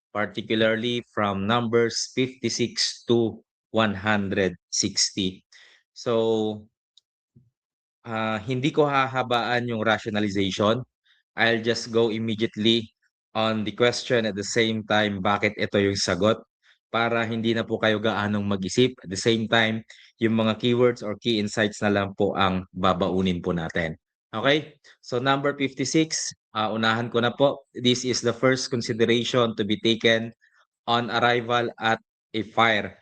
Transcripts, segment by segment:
particularly from numbers 56 to 160. So, hindi ko hahabaan yung rationalization. I'll just go immediately on the question at the same time bakit ito yung sagot para hindi na po kayo gaanong mag-isip. At the same time, yung mga keywords or key insights na lang po ang babaunin po natin. Okay? So number 56, unahan ko na po. This is the first consideration to be taken on arrival at a fire.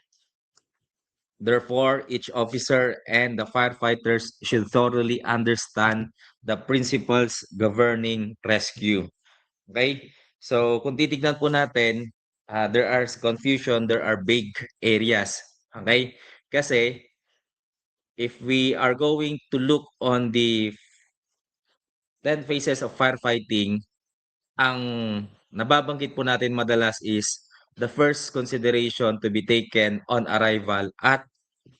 Therefore, each officer and the firefighters should thoroughly understand the principles governing rescue. Okay? So, kung titignan po natin, there are confusion, there are big areas. Okay? Kasi, if we are going to look on the 10 phases of firefighting, ang nababanggit po natin madalas is the first consideration to be taken on arrival at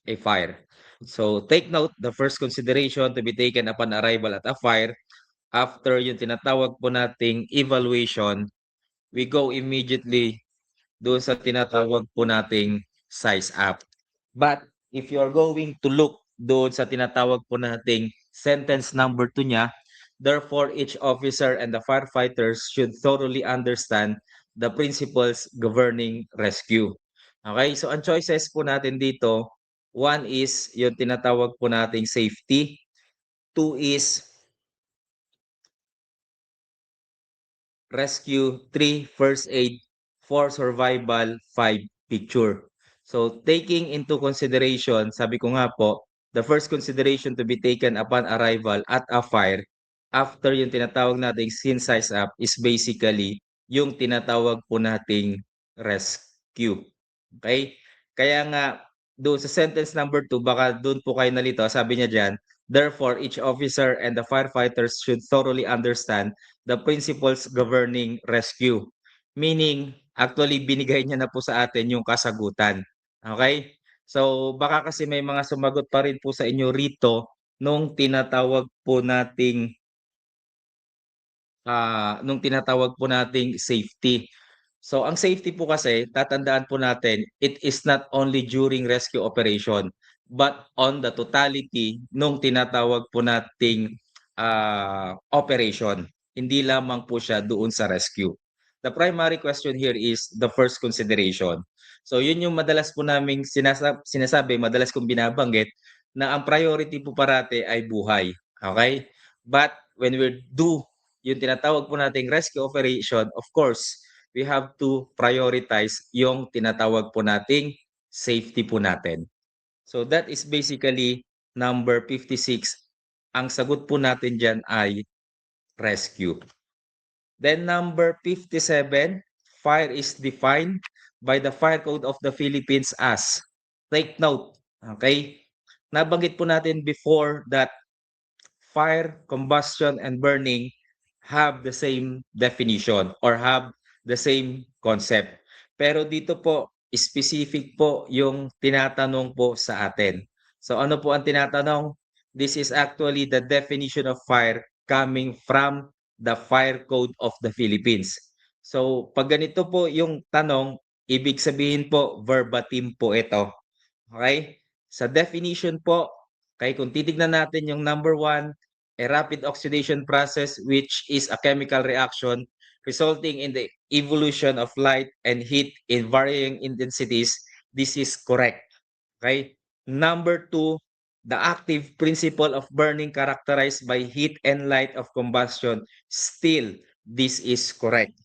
a fire. So take note, the first consideration to be taken upon arrival at a fire, after yung tinatawag po nating evaluation, we go immediately doon sa tinatawag po nating size up. But if you're going to look doon sa tinatawag po nating sentence number 2 niya, therefore each officer and the firefighters should thoroughly understand the principles governing rescue. Okay, so ang choices po natin dito, 1 is yung tinatawag po nating safety, 2 is rescue, 3 first aid, 4 survival, 5 picture. So taking into consideration, sabi ko nga po, the first consideration to be taken upon arrival at a fire after yung tinatawag nating scene size up is basically yung tinatawag po nating rescue. Okay? Kaya nga doon sa sentence number 2, baka doon po kayo nalito, sabi niya diyan, therefore each officer and the firefighters should thoroughly understand the principles governing rescue. Meaning, actually binigay niya na po sa atin yung kasagutan. Okay? So baka kasi may mga sumagot pa rin po sa inyo rito nung tinatawag po nating safety. So ang safety po kasi tatandaan po natin, it is not only during rescue operation but on the totality nung tinatawag po nating operation. Hindi lamang po siya doon sa rescue. The primary question here is the first consideration. So yun yung madalas po naming sinasabi, madalas kong binabanggit na ang priority po parate ay buhay. Okay? But when we do yung tinatawag po nating rescue operation, of course, we have to prioritize yung tinatawag po nating safety po natin. So that is basically number 56. Ang sagot po natin dyan ay rescue. Then number 57, fire is defined by the Fire Code of the Philippines as, take note, okay? Nabanggit po natin before that fire, combustion, and burning have the same definition or have the same concept. Pero dito po, specific po yung tinatanong po sa atin. So ano po ang tinatanong? This is actually the definition of fire coming from the Fire Code of the Philippines. So pag ganito po yung tanong, ibig sabihin po verbatim po ito. Okay? Sa definition po, kaya kung titignan natin yung number 1, a rapid oxidation process which is a chemical reaction resulting in the evolution of light and heat in varying intensities. This is correct. Okay? Number 2, the active principle of burning characterized by heat and light of combustion. Still, this is correct.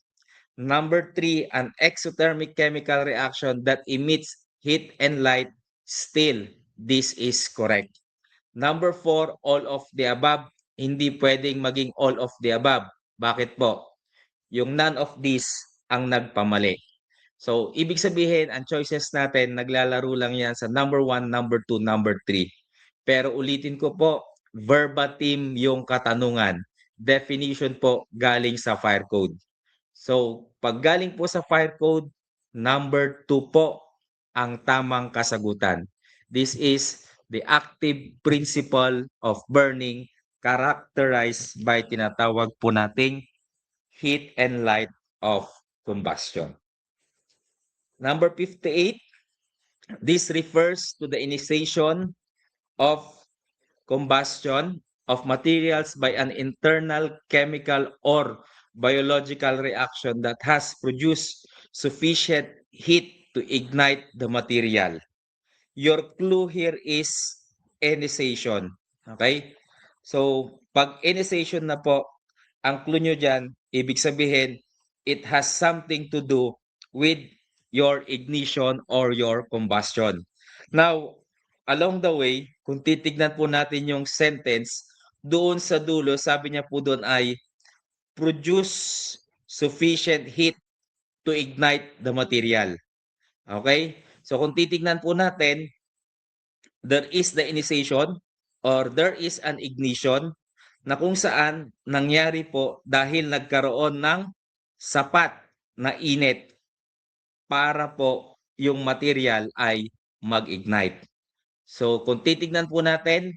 Number 3, an exothermic chemical reaction that emits heat and light. Still, this is correct. Number 4, all of the above. Hindi pwedeng maging all of the above. Bakit po? Yung none of these ang nagpamali. So, ibig sabihin, ang choices natin, naglalaro lang yan sa number 1, number 2, number 3. Pero ulitin ko po, verbatim yung katanungan. Definition po galing sa fire code. So, pag galing po sa fire code, number 2 po ang tamang kasagutan. This is the active principle of burning characterized by tinatawag po nating heat and light of combustion. Number 58, this refers to the initiation of combustion of materials by an internal chemical or biological reaction that has produced sufficient heat to ignite the material. Your clue here is initiation. Okay? So, pag initiation na po, ang clue nyo dyan, ibig sabihin, it has something to do with your ignition or your combustion. Now, along the way, kung titignan po natin yung sentence, doon sa dulo, sabi niya po doon ay produce sufficient heat to ignite the material. Okay? So kung titignan po natin, there is the initiation or there is an ignition na kung saan nangyari po dahil nagkaroon ng sapat na init para po yung material ay mag-ignite. So kung titignan po natin,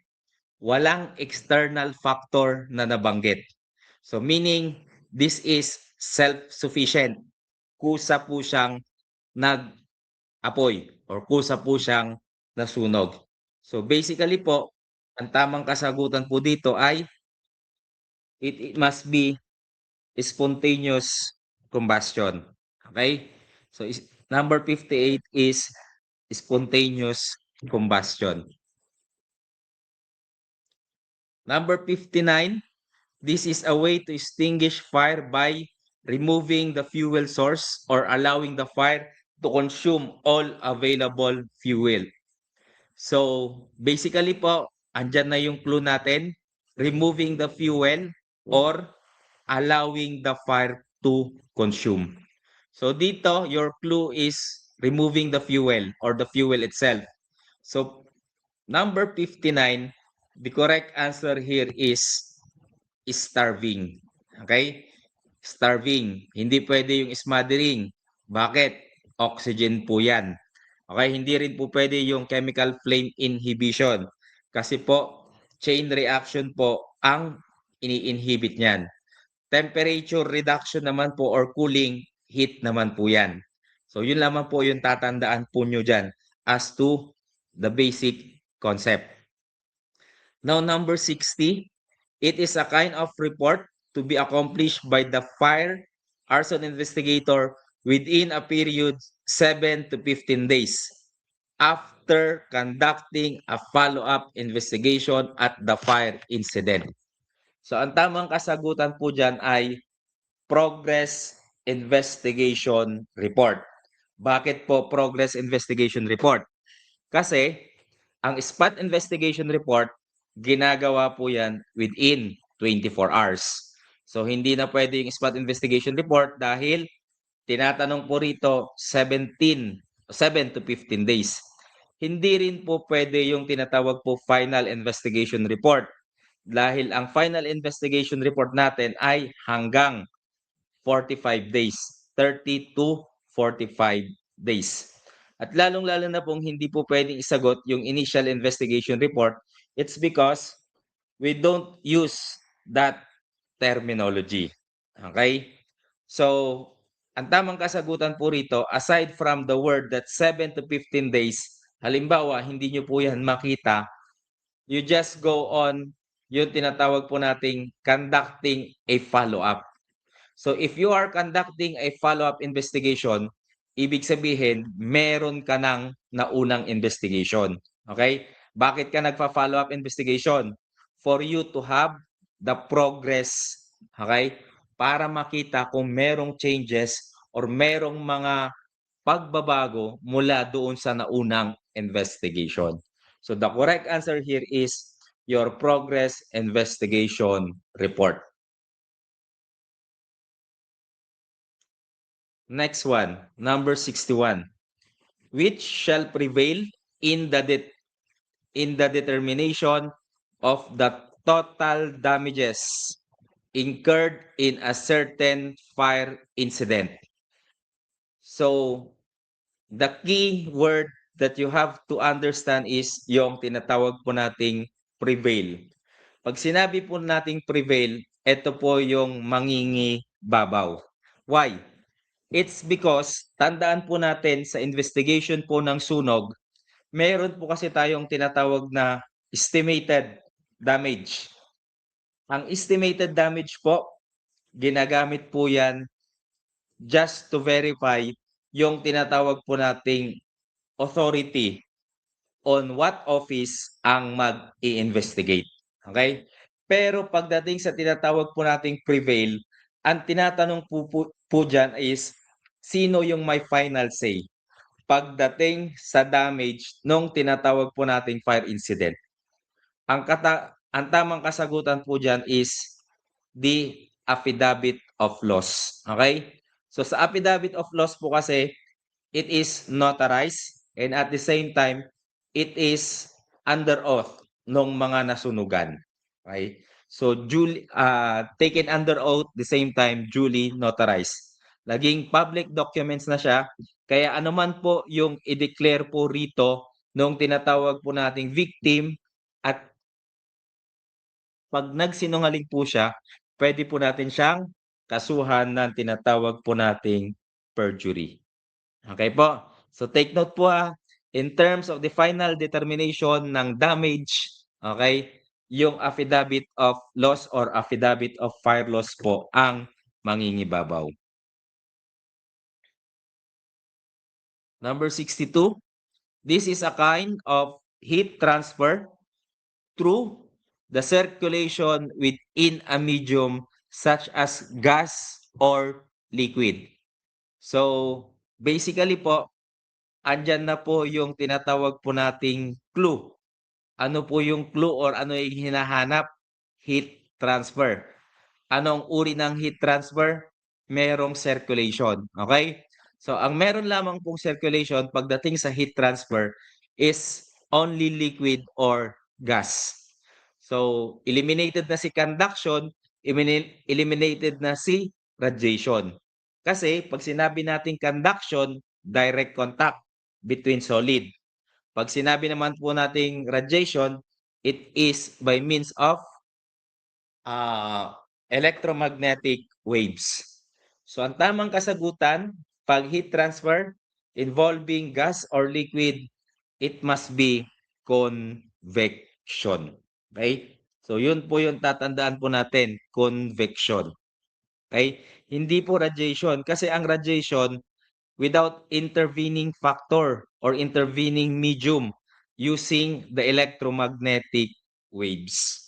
walang external factor na nabanggit. So meaning, this is self-sufficient. Kusa po siyang nag-apoy or kusa po siyang nasunog. So basically po, ang tamang kasagutan po dito ay it must be spontaneous combustion. Okay? So number 58 is spontaneous combustion. Number 59, this is a way to extinguish fire by removing the fuel source or allowing the fire to consume all available fuel. So, basically po, andyan na yung clue natin, removing the fuel or allowing the fire to consume. So, dito, your clue is removing the fuel or the fuel itself. So, number 59, the correct answer here is starving. Okay? Starving. Hindi pwede yung smothering. Bakit? Oxygen po yan. Okay? Hindi rin po pwede yung chemical flame inhibition. Kasi po, chain reaction po ang ini-inhibit niyan. Temperature reduction naman po or cooling heat naman po yan. So yun lamang po yung tatandaan po nyo dyan as to the basic concept. Now number 60, it is a kind of report to be accomplished by the fire arson investigator within a period 7 to 15 days after conducting a follow-up investigation at the fire incident. So ang tamang kasagutan po dyan ay Progress Investigation Report. Bakit po Progress Investigation Report? Kasi ang spot investigation report, ginagawa po yan within 24 hours. So hindi na pwede yung spot investigation report dahil tinatanong po rito 7 to 15 days. Hindi rin po pwede yung tinatawag po final investigation report dahil ang final investigation report natin ay hanggang 45 days, 30 to 45 days. At lalong-lalo na pong hindi po pwedeng isagot yung initial investigation report, it's because we don't use that terminology. Okay? So, ang tamang kasagutan po rito, aside from the word that 7 to 15 days, halimbawa, hindi nyo po yan makita, you just go on yung tinatawag po nating conducting a follow-up. So if you are conducting a follow-up investigation, ibig sabihin, meron ka ng naunang investigation. Okay? Bakit ka nagpa-follow-up investigation? For you to have the progress, okay? Para makita kung merong changes or merong mga pagbabago mula doon sa naunang investigation. So the correct answer here is your progress investigation report. Next one, number 61. Which shall prevail in the determination of the total damages incurred in a certain fire incident? So, the key word that you have to understand is yung tinatawag po nating prevail. Pag sinabi po nating prevail, ito po yung mangingibabaw. Why? It's because tandaan po natin sa investigation po ng sunog, meron po kasi tayong tinatawag na estimated damage. Ang estimated damage po, ginagamit po 'yan just to verify yung tinatawag po nating authority on what office ang mag-i-investigate, okey? Pero pagdating sa tinatawag po nating prevail, ang tinatanong po diyan is sino yung may final say pagdating sa damage nung tinatawag po nating fire incident. Ang tamang kasagutan po diyan is the affidavit of loss, okey? So sa affidavit of loss po kasi, it is notarized and at the same time, it is under oath nung mga nasunugan, okey? So taken under oath, the same time duly notarized. Naging public documents na siya, kaya anuman po yung i-declare po rito nung tinatawag po nating victim at 'pag nagsinungaling po siya, puwede po natin siyang kasuhan ng tinatawag po nating perjury. Okey po? So take note po, in terms of the final determination ng damage, okey, yung affidavit of loss or affidavit of fire loss po ang mangingibabaw. Number 62, this is a kind of heat transfer through the circulation within a medium such as gas or liquid. So, basically po, andiyan na po yung tinatawag po nating clue. Ano po yung clue or ano yung hinahanap? Heat transfer. Anong uri ng heat transfer? Merong circulation, okay? So, ang meron lamang pong circulation pagdating sa heat transfer is only liquid or gas. So, eliminated na si conduction, eliminated na si radiation. Kasi 'pag sinabi nating conduction, direct contact between solid. 'Pag sinabi naman po nating radiation, it is by means of electromagnetic waves. So ang tamang kasagutan 'pag heat transfer involving gas or liquid, it must be convection, okey? So yun po yung tatandaan po natin, convection, okey? Hindi po radiation kasi ang radiation without intervening factor or intervening medium using the electromagnetic waves.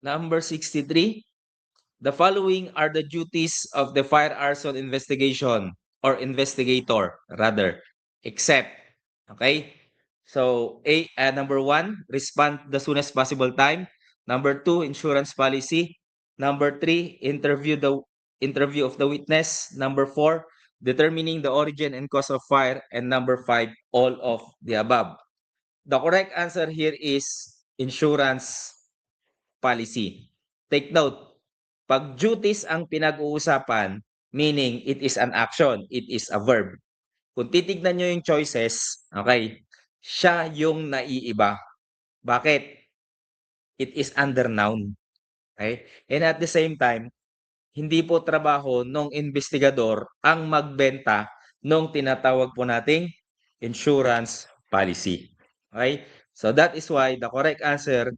Number 63, the following are the duties of the fire arson investigation or investigator rather, except, okay? So number 1, respond the soonest possible time. Number 2, insurance policy. Number 3, interview of the witness. Number 4, determining the origin and cause of fire. And number 5, all of the above. The correct answer here is insurance policy. Take note, 'pag duties ang pinag-uusapan, meaning it is an action, it is a verb. Kung titignan niyo yung choices, okay, siya yung naiiba. Bakit? It is under noun, okey? And at the same time, hindi po trabaho nung investigador ang magbenta nung tinatawag po nating insurance policy, okey? So that is why the correct answer,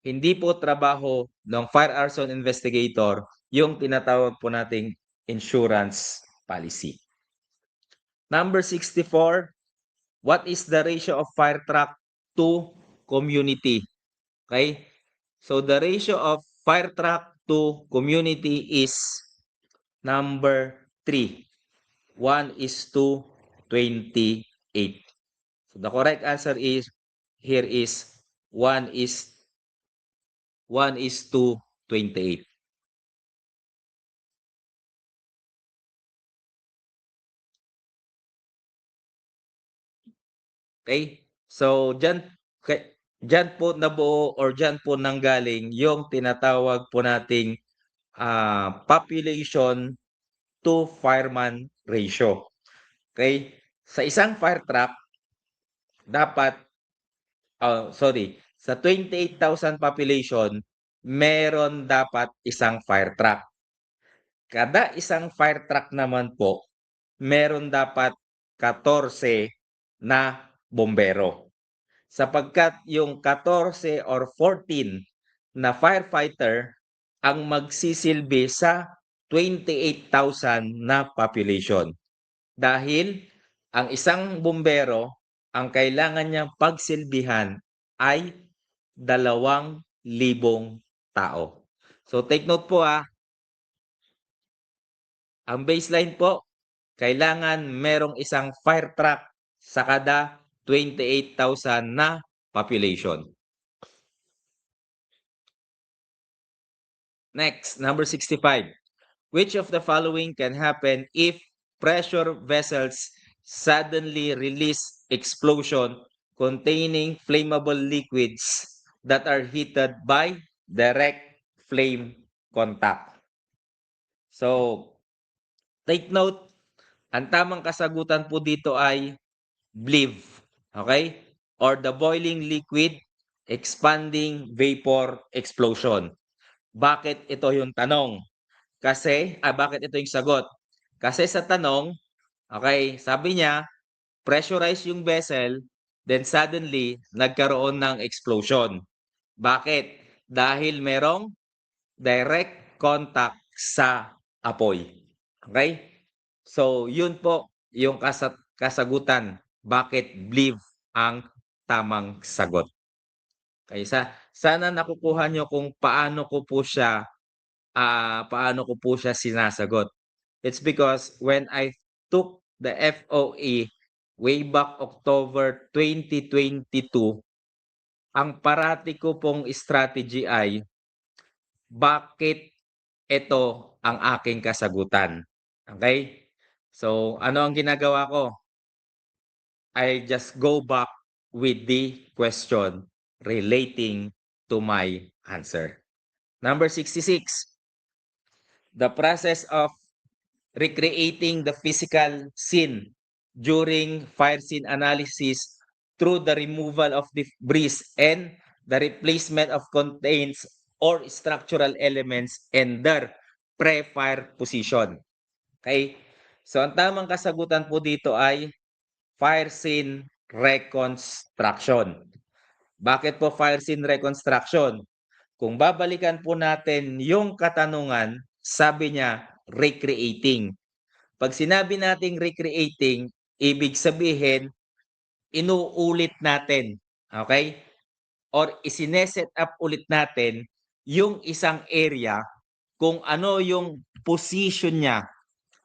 hindi po trabaho ng fire arson investigator yung tinatawag po nating insurance policy. Number 64, what is the ratio of fire truck to community? Okay? So the ratio of fire truck to community is number 3, 1:28. So the correct answer is here is 1:28. Okay? So diyan po nabuo or diyan po nanggaling yung tinatawag po nating population to fireman ratio. Okay? Sa isang fire truck dapat sorry, Sa 28,000 population, meron dapat isang fire truck. Kada isang fire truck naman po, meron dapat 14 na bombero. Sapagkat yung 14 or 14 na firefighter ang magsisilbi sa 28,000 na population. Dahil ang isang bombero, ang kailangan niyang pagsilbihan ay 2,000 tao. So take note po ang baseline po, kailangan merong isang fire truck sa kada 28,000 na population. Next, number 65. Which of the following can happen if pressure vessels suddenly release explosion containing flammable liquids that are heated by direct flame contact? So, take note, ang tamang kasagutan po dito ay BLEVE, okay? Or the boiling liquid expanding vapor explosion. Bakit ito yung tanong? Kasi, bakit ito yung sagot? Kasi sa tanong, okay, sabi niya, pressurize yung vessel, then suddenly, nagkaroon ng explosion. Bakit? Dahil merong direct contact sa apoy. Okay? So, yun po yung kasagutan. Bakit BLEVE ang tamang sagot? Okay, sana nakukuha nyo kung paano ko po siya sinasagot. It's because when I took the FOE way back October 2022, ang parati ko pong strategy ay bakit ito ang aking kasagutan. Okay? So, ano ang ginagawa ko? I just go back with the question relating to my answer. Number 66. The process of recreating the physical scene during fire scene analysis through the removal of debris and the replacement of contains or structural elements and their pre-fire position. Okay? So, ang tamang kasagutan po dito ay fire scene reconstruction. Bakit po fire scene reconstruction? Kung babalikan po natin yung katanungan, sabi niya, recreating. Pag sinabi nating recreating, ibig sabihin, inuulit natin. Okay? Or isineset up ulit natin yung isang area kung ano yung position niya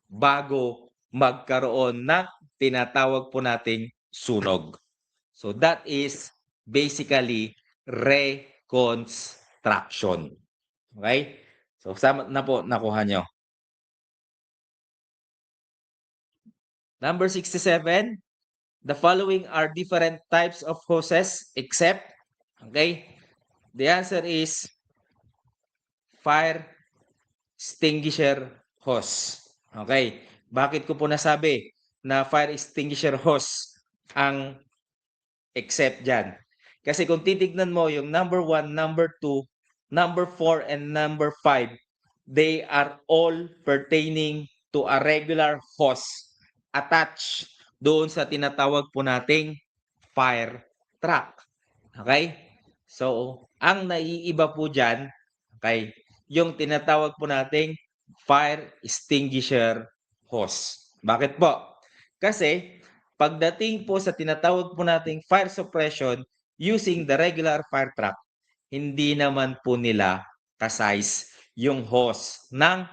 bago magkaroon ng tinatawag po nating sunog. So that is basically reconstruction. Okay? So sama na po nakuha nyo. Number 67, the following are different types of hoses except, okay? The answer is fire extinguisher hose. Okay? Bakit ko po nasabi na fire extinguisher hose ang except dyan? Kasi kung titignan mo yung number 1, number 2, number 4, and number 5, they are all pertaining to a regular hose attached doon sa tinatawag po nating fire truck. Okay? So, ang naiiba po dyan, okay, yung tinatawag po nating fire extinguisher hose. Bakit po? Kasi, pagdating po sa tinatawag po nating fire suppression using the regular fire truck, hindi naman po nila ka-size yung hose ng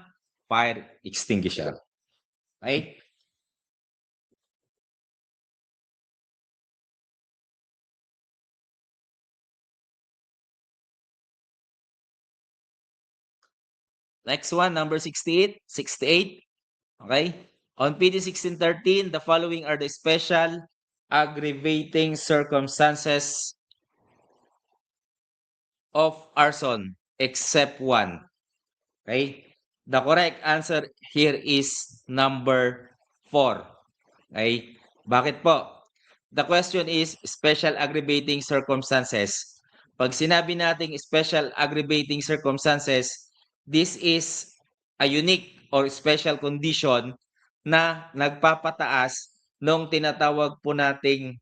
fire extinguisher. Okay? Next one, number 68. Okay? On PD 1613, the following are the special aggravating circumstances of arson except one. Okay? The correct answer here is number 4. Okay? Bakit po? The question is special aggravating circumstances. Pag sinabi nating special aggravating circumstances, this is a unique or special condition na nagpapataas nung tinatawag po nating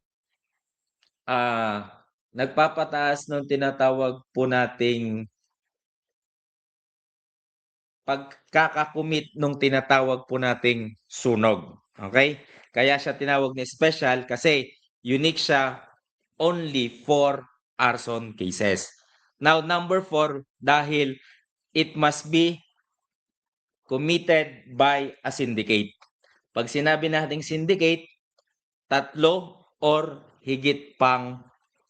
nagpapataas nung tinatawag po nating pagkaka-commit nung tinatawag po nating sunog, okey? Kaya siya tinawag na special kasi unique siya only for arson cases. Now, number 4, dahil it must be committed by a syndicate. 'Pag sinabi nating syndicate, tatlo or higit pang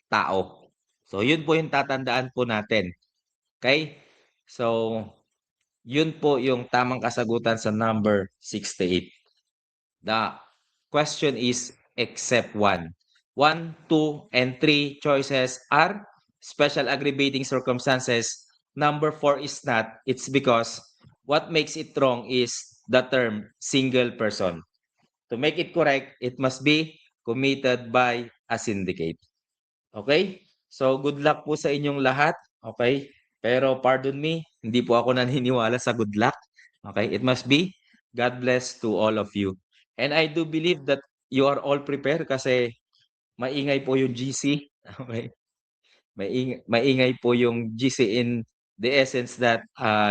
tao. So, yun po yung tatandaan po natin, okey? So, yun po yung tamang kasagutan sa number 68. The question is except 1. 1, 2, and 3 choices are special aggravating circumstances. Number 4 is not. It's because what makes it wrong is the term single person. To make it correct, it must be committed by a syndicate. Okay? So, good luck po sa inyong lahat. Okay? Pero pardon me, hindi po ako naniniwala sa good luck. Okay? It must be God bless to all of you. And I do believe that you are all prepared kasi maingay po yung GC. Okay? Maingay po yung GC in the essence that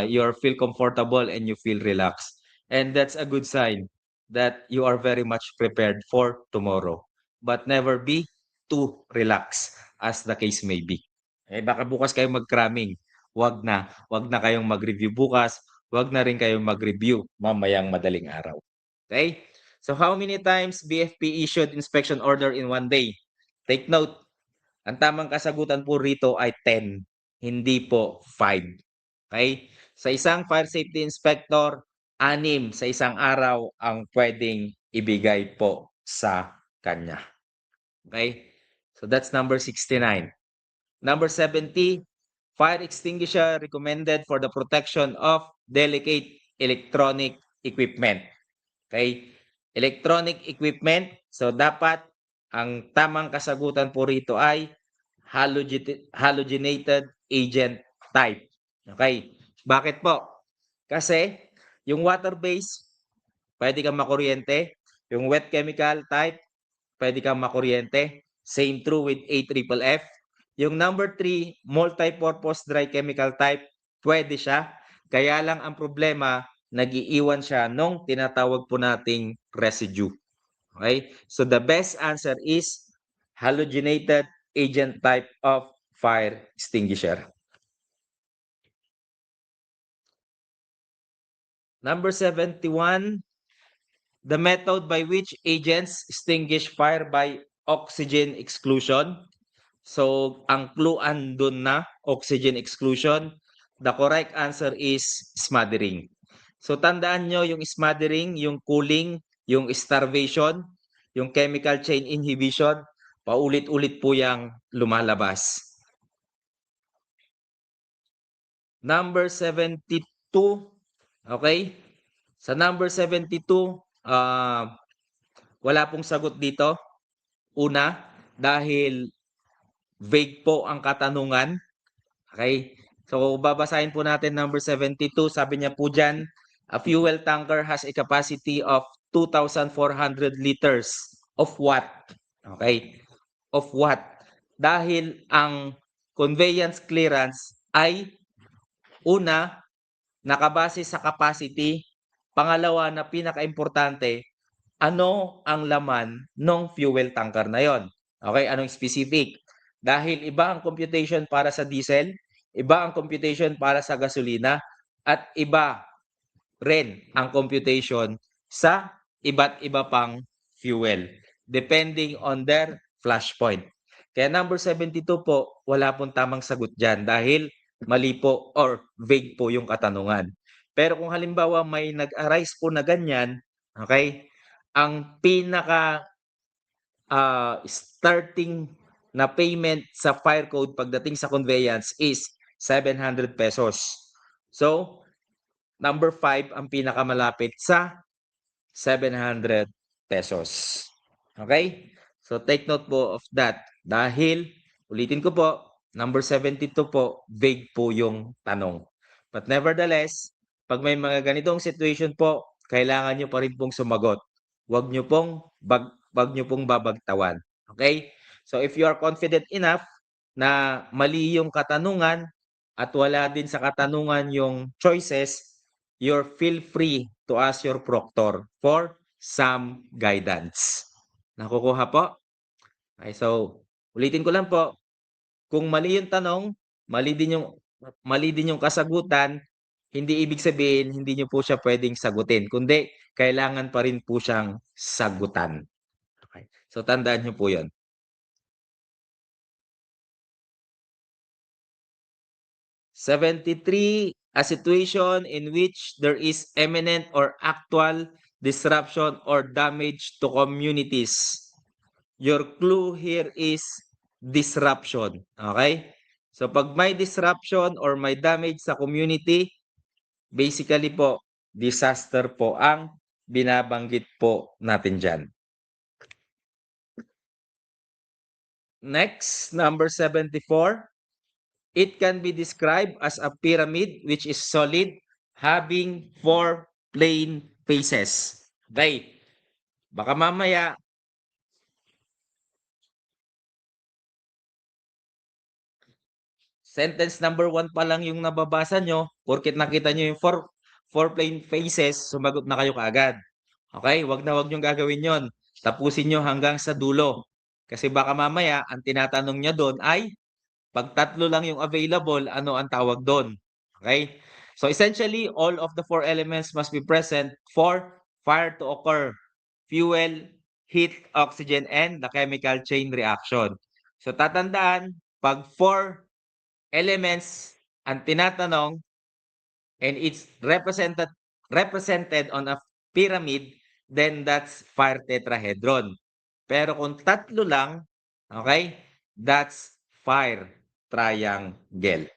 you feel comfortable and you feel relaxed. And that's a good sign that you are very much prepared for tomorrow. But never be too relaxed as the case may be. Eh baka bukas kayong mag-cramming. Wag na. Wag na kayong mag-review bukas. Wag na rin kayong mag-review mamayang madaling araw. Okay? So how many times BFP issued inspection order in one day? Take note, ang tamang kasagutan po rito ay 10, hindi po 5. Okay? Sa isang fire safety inspector, 6 sa isang araw ang pwedeng ibigay po sa kanya. Okay? So that's number 69. Number 70, fire extinguisher recommended for the protection of delicate electronic equipment. Okay? Electronic equipment, so dapat ang tamang kasagutan po rito ay halogenated agent type. Okay? Bakit po? Kasi yung water-based, pwede kang makuryente. Yung wet chemical type, pwede kang makuryente. Same true with AFFF. Yung number 3, multi-purpose dry chemical type, pwede siya. Kaya lang ang problema, nag-iiwan siya nung tinatawag po nating residue. Okay? So the best answer is halogenated agent type of fire extinguisher. Number 71, the method by which agents extinguish fire by oxygen exclusion. So, ang clue andun na, oxygen exclusion. The correct answer is smothering. So, tandaan nyo yung smothering, yung cooling, yung starvation, yung chemical chain inhibition, paulit-ulit po yung lumalabas. Number 72, okay? Sa number 72, wala pong sagot dito. Una, dahil vague po ang katanungan. Okay? So, babasahin po natin number 72. Sabi niya po dyan, a fuel tanker has a capacity of 2,400 liters. Of what? Okay? Of what? Dahil ang conveyance clearance ay una, nakabase sa capacity. Pangalawa na pinaka-importante, ano ang laman ng fuel tanker na yon? Okay, anong specific? Dahil iba ang computation para sa diesel, iba ang computation para sa gasolina, at iba rin ang computation sa iba't iba pang fuel, depending on their flashpoint. Kaya number 72 po, wala pong tamang sagot dyan dahil mali po or vague po yung katanungan. Pero kung halimbawa may nag-arise po na ganyan, okay, ang pinaka starting na payment sa fire code pagdating sa conveyance is 700 pesos. So, number 5 ang pinakamalapit sa 700 pesos. Okay? So, take note po of that. Dahil, ulitin ko po, Number 72 po, vague po yung tanong. But nevertheless, pag may mga ganitong situation po, kailangan nyo pa rin pong sumagot. Wag nyo pong babagtawan. Okay? So if you are confident enough na mali yung katanungan at wala din sa katanungan yung choices, you're feel free to ask your proctor for some guidance. Nakukuha po? Okay, so ulitin ko lang po, kung mali yung tanong, mali din yung kasagutan, hindi ibig sabihin hindi niyo po siya pwedeng sagutin, kundi kailangan pa rin po siyang sagutan. Okay. So tandaan niyo po 'yon. 73, a situation in which there is imminent or actual disruption or damage to communities. Your clue here is disruption. Okay? So pag may disruption or may damage sa community, basically po, disaster po ang binabanggit po natin dyan. Next, number 74. It can be described as a pyramid which is solid, having 4 plane faces. Okay. Baka mamaya, sentence number 1 pa lang yung nababasa nyo, porket nakita nyo yung 4 plane faces, sumagot na kayo kaagad. Okay, wag na wag nyong gagawin yon. Tapusin nyo hanggang sa dulo. Kasi baka mamaya, ang tinatanong niya doon ay, pag tatlo lang yung available, ano ang tawag doon? Okay? So essentially, all of the 4 elements must be present for fire to occur. Fuel, heat, oxygen, and the chemical chain reaction. So tatandaan, pag 4 elements ang tinatanong and it's represented on a pyramid, then that's fire tetrahedron. Pero kung tatlo lang, okay, that's fire triangle.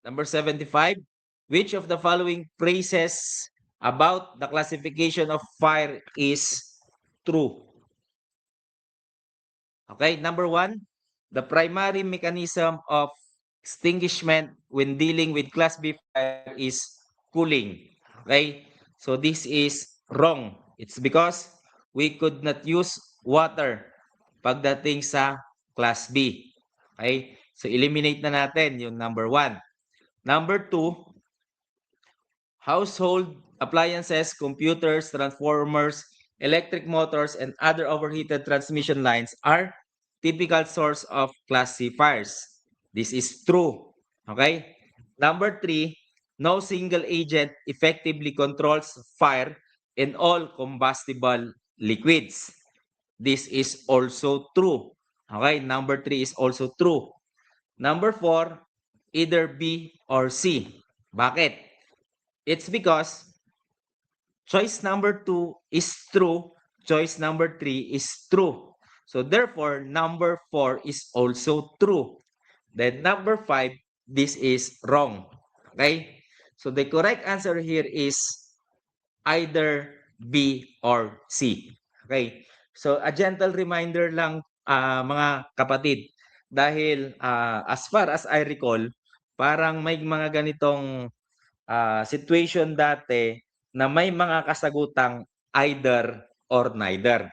Number 75, which of the following phrases about the classification of fire is true? Okay, number 1, the primary mechanism of extinguishment when dealing with Class B fire is cooling. Okay, so this is wrong. It's because we could not use water pagdating sa Class B. Okay, so eliminate na natin yung number 1. Number 2, household appliances, computers, transformers, electric motors, and other overheated transmission lines are typical source of Class C fires. This is true. Okay? Number 3, no single agent effectively controls fire in all combustible liquids. This is also true. Okay? Number 3 is also true. Number 4, either B or C. Bakit? It's because choice number 2 is true, choice number 3 is true. So therefore, number 4 is also true. Then number 5, this is wrong. Okay? So the correct answer here is either B or C. Okay? So a gentle reminder lang mga kapatid, dahil as far as I recall, parang may mga ganitong situation dati na may mga kasagutang either or neither.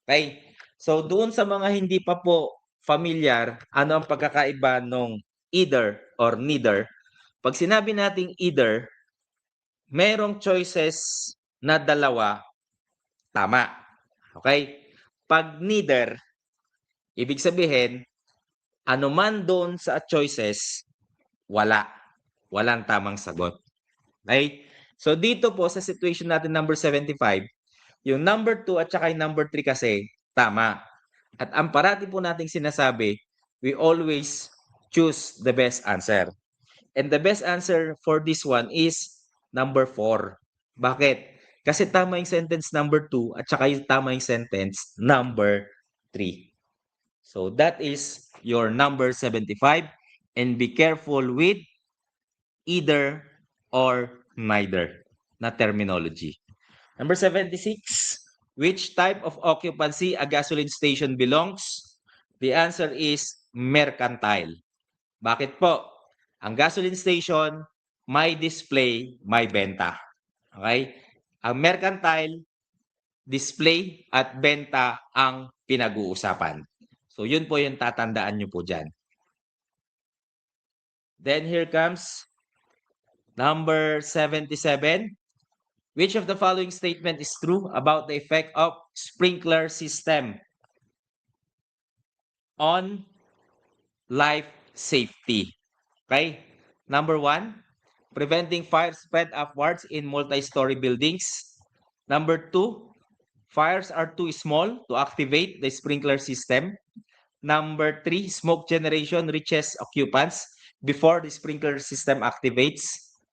Okay? So doon sa mga hindi pa po familiar, ano ang pagkakaiba nung either or neither? Pag sinabi nating either, merong choices na dalawa, tama. Okay? Pag neither, ibig sabihin, ano man doon sa choices, wala. Walang tamang sagot. Okay? So dito po sa situation natin number 75, yung number 2 at saka yung number 3 kasi tama. At ang parati po nating sinasabi, we always choose the best answer. And the best answer for this one is number 4. Bakit? Kasi tama yung sentence number 2 at saka yung tama yung sentence number 3. So that is your number 75, and be careful with either or neither na terminology. Number 76, which type of occupancy a gasoline station belongs? The answer is mercantile. Bakit po? Ang gasoline station, may display, may benta. Okay? Ang mercantile, display at benta ang pinag-uusapan. So, yun po yung tatandaan nyo po dyan. Then here comes number 77. Which of the following statement is true about the effect of sprinkler system on life safety? Okay? Number 1, preventing fire spread upwards in multi-story buildings. Number 2, fires are too small to activate the sprinkler system. Number 3, smoke generation reaches occupants before the sprinkler system activates.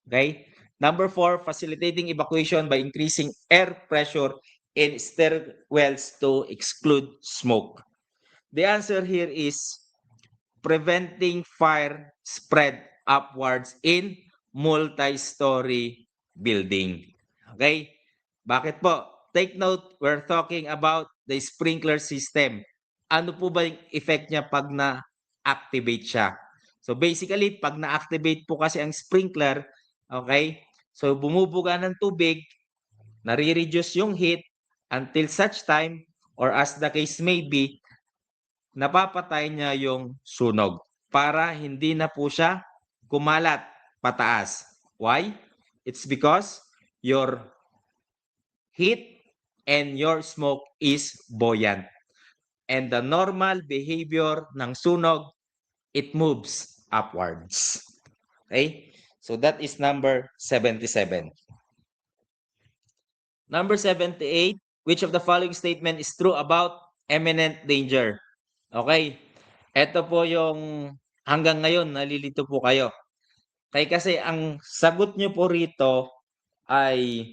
Okay? Number 4, facilitating evacuation by increasing air pressure in stairwells to exclude smoke. The answer here is preventing fire spread upwards in multi-story building. Okay? Bakit po? Take note, we're talking about the sprinkler system. Ano po ba yung effect niya pag na-activate siya? So basically, pag na-activate po kasi ang sprinkler, okay, so bumubuga ng tubig, nare-reduce yung heat until such time or as the case may be, napapatay niya yung sunog para hindi na po siya kumalat pataas. Why? It's because your heat and your smoke is buoyant. And the normal behavior ng sunog, it moves upwards. Okay? So that is number 77. Number 78, which of the following statement is true about imminent danger? Okay. Ito po yung hanggang ngayon nalilito po kayo. Kasi ang sagot nyo po rito ay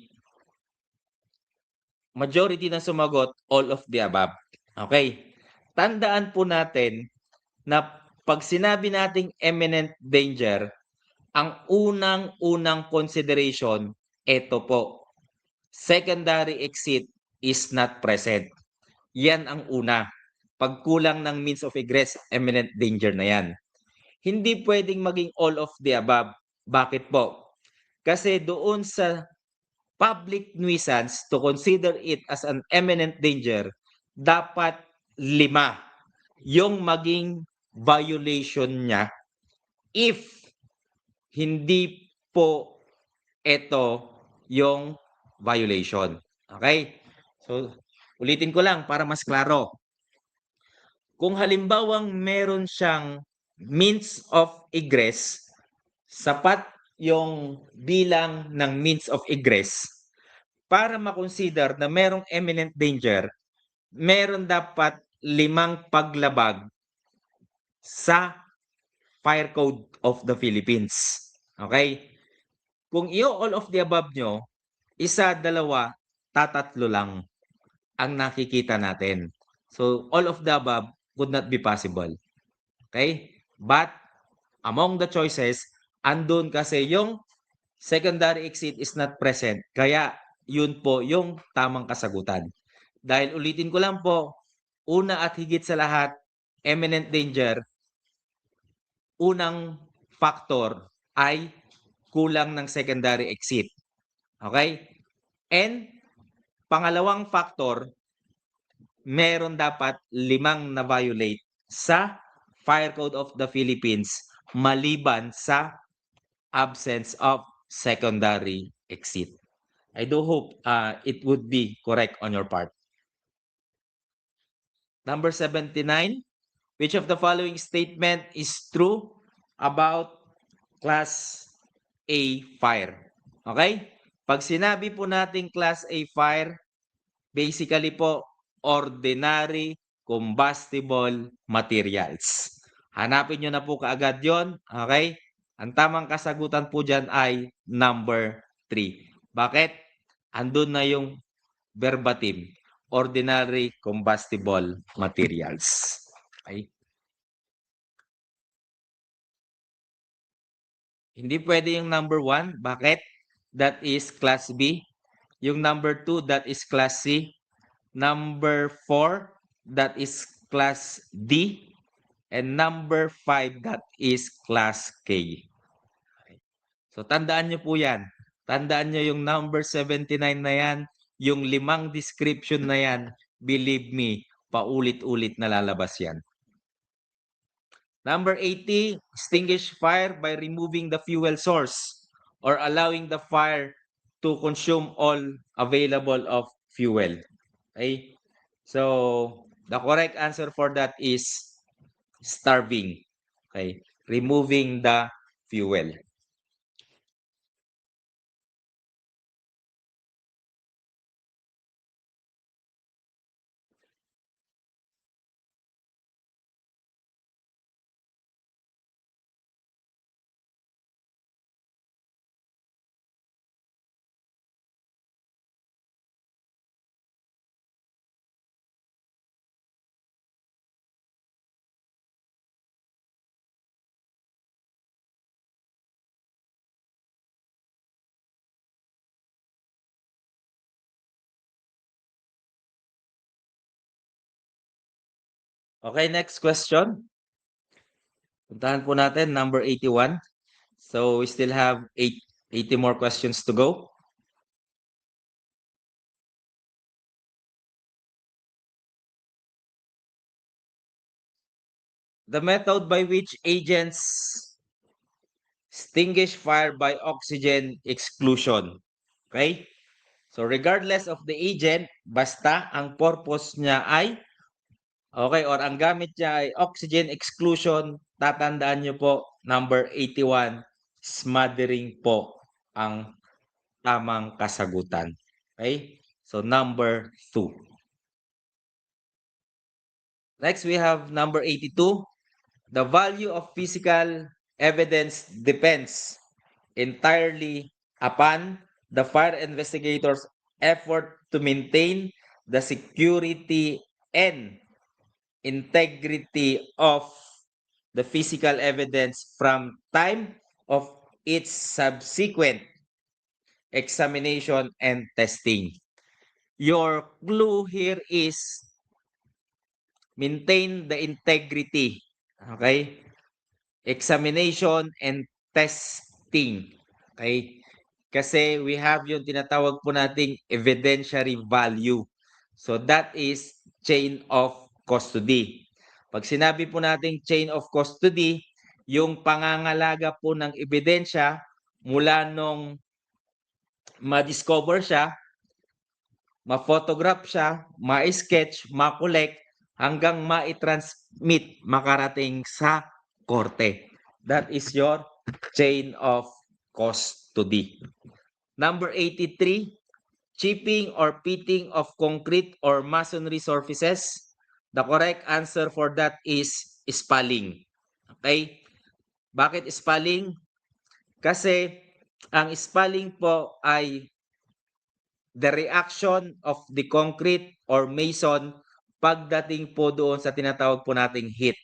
majority na sumagot all of the above. Okay. Tandaan po natin na pag sinabi nating imminent danger, ang unang-unang consideration, ito po. Secondary exit is not present. Yan ang una. Pagkulang ng means of egress, imminent danger na yan. Hindi pwedeng maging all of the above. Bakit po? Kasi doon sa public nuisance, to consider it as an imminent danger, dapat 5 yung maging violation niya if hindi po ito yung violation. Okay? So, ulitin ko lang para mas klaro. Kung halimbawang meron siyang means of egress, sapat yung bilang ng means of egress para makonsider na merong imminent danger, meron dapat 5 paglabag sa Fire Code of the Philippines. Okay? Kung all of the above nyo, 1, 2, 3 lang ang nakikita natin. So, all of the above would not be possible. Okay? But, among the choices, andun kasi yung secondary exit is not present. Kaya, yun po yung tamang kasagutan. Dahil ulitin ko lang po, una at higit sa lahat, imminent danger, unang factor ay kulang ng secondary exit. Okay? And pangalawang factor, meron dapat 5 na-violate sa Fire Code of the Philippines maliban sa absence of secondary exit. I do hope it would be correct on your part. Number 79, which of the following statement is true about Class A fire? Okay? Pag sinabi po nating Class A fire, basically po, ordinary combustible materials. Hanapin nyo na po kaagad yon. Okay? Ang tamang kasagutan po dyan ay number 3. Bakit? Andun na yung verbatim. Ordinary combustible materials. Okay? Hindi pwede yung number 1. Bakit? That is Class B. Yung number 2, that is class C. Number 4, that is class D. And number 5, that is class K. So tandaan nyo po yan. Tandaan nyo yung number 79 na yan, yung 5 description na yan, believe me, paulit-ulit na lalabas yan. Number 80, extinguish fire by removing the fuel source or allowing the fire to consume all available of fuel. Okay? So, the correct answer for that is starving. Okay? Removing the fuel. Okay, next question. Puntahan po natin, number 81. So, we still have 80 more questions to go. The method by which agents extinguish fire by oxygen exclusion. Okay? So, regardless of the agent, basta ang purpose niya ay, okay, or ang gamit niya ay oxygen exclusion, tatandaan niyo po, number 81, smothering po ang tamang kasagutan. Okay? So, number 2. Next, we have number 82. The value of physical evidence depends entirely upon the fire investigators' effort to maintain the security and integrity of the physical evidence from time of its subsequent examination and testing. Your clue here is maintain the integrity. Okay? Examination and testing. Okay? Kasi we have yung tinatawag po nating evidentiary value. So that is chain of custody. Pag sinabi po nating chain of custody, yung pangangalaga po ng ebidensya mula nung ma-discover siya, ma-photograph siya, ma-sketch, ma-collect, hanggang ma-transmit, makarating sa korte. That is your chain of custody. Number 83, chipping or pitting of concrete or masonry surfaces. The correct answer for that is spalling. Okay? Bakit spalling? Kasi ang spalling po ay the reaction of the concrete or mason pagdating po doon sa tinatawag po nating heat.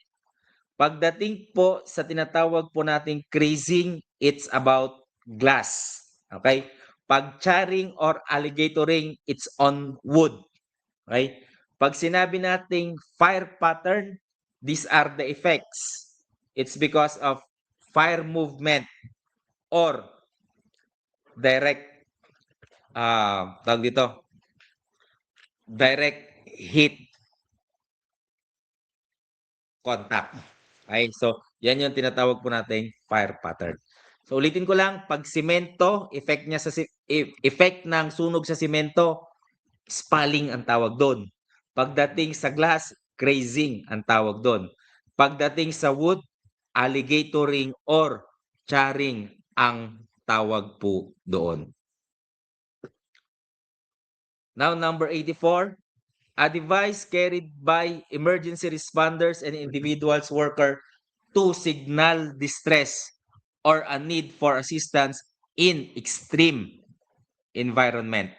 Pagdating po sa tinatawag po nating creasing, it's about glass. Okay? Pag charring or alligatoring, it's on wood. Okay? Pag sinabi nating fire pattern, these are the effects. It's because of fire movement or direct tawag dito, direct heat contact. Okay? So, yan yung tinatawag po nating fire pattern. So, ulitin ko lang, pag simento, effect niya sa effect ng sunog sa simento, spalling ang tawag doon. Pagdating sa glass, crazing ang tawag doon. Pagdating sa wood, alligatoring or charring ang tawag po doon. Now, number 84. A device carried by emergency responders and individuals worker to signal distress or a need for assistance in extreme environment.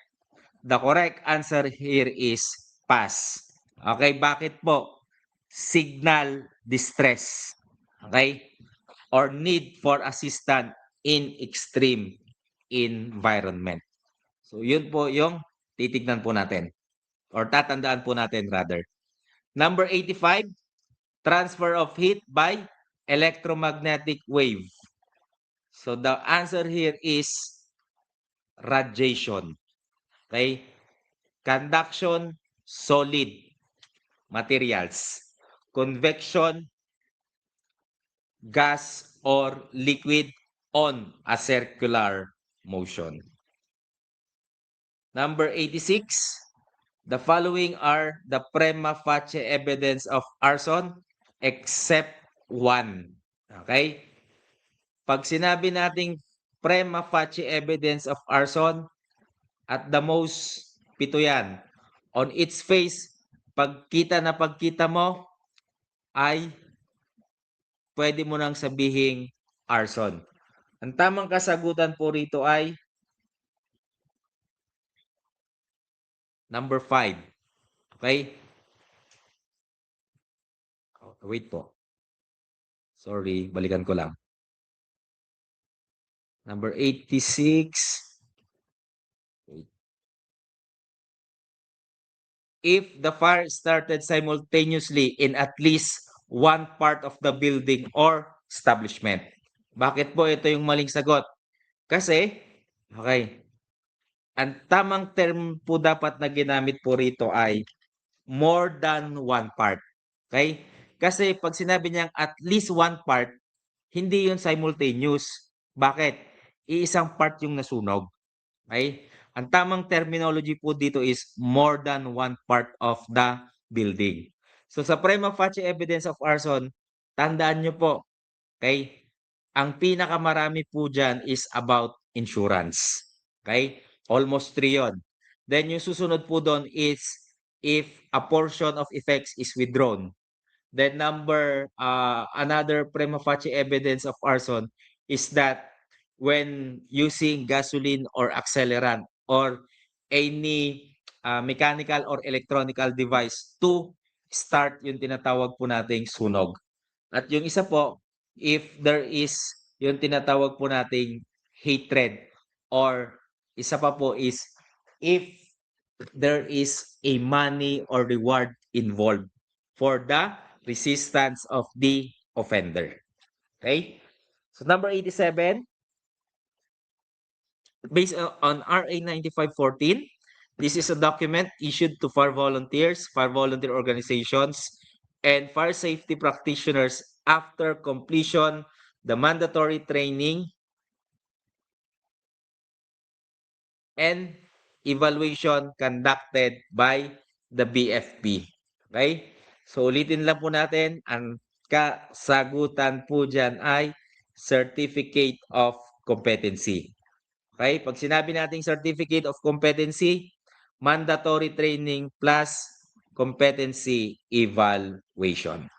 The correct answer here is pass. Okay, bakit po? Signal distress. Okay? Or need for assistance in extreme environment. So yun po yung titignan po natin or tatandaan po natin rather. Number 85, transfer of heat by electromagnetic wave. So the answer here is radiation. Okay? Conduction, solid materials. Convection, gas or liquid on a circular motion. Number 86, the following are the prima facie evidence of arson except one. Okay? Pag sinabi nating prima facie evidence of arson, at the most, 7 yan. On its face, pagkita mo, ay pwede mo nang sabihing arson. Ang tamang kasagutan po rito ay number 5. Okay? Wait po. Sorry, balikan ko lang. Number 86. Wait. If the fire started simultaneously in at least one part of the building or establishment. Bakit po ito yung maling sagot? Kasi, okay, ang tamang term po dapat na ginamit po rito ay more than one part. Okay? Kasi pag sinabi niyang at least one part, hindi yun simultaneous. Bakit? Iisang part yung nasunog. Okay? Ang tamang terminology po dito is more than one part of the building. So sa prima facie evidence of arson, tandaan nyo po, okay? Ang pinakamarami po dyan is about insurance. Okay? Almost 3 yon. Then yung susunod po doon is if a portion of effects is withdrawn. Then another prima facie evidence of arson is that when using gasoline or accelerant or any mechanical or electronical device to start yung tinatawag po nating sunog. At yung isa po, if there is yung tinatawag po nating hatred or isa pa po is if there is a money or reward involved for the resistance of the offender. Okay? So number 87, based on RA 9514, this is a document issued to fire volunteers, fire volunteer organizations, and fire safety practitioners after completion the mandatory training and evaluation conducted by the BFP. Okay? So ulitin lang po natin, ang kasagutan po dyan ay Certificate of Competency. Okay? Pag sinabi nating Certificate of Competency, mandatory training plus competency evaluation.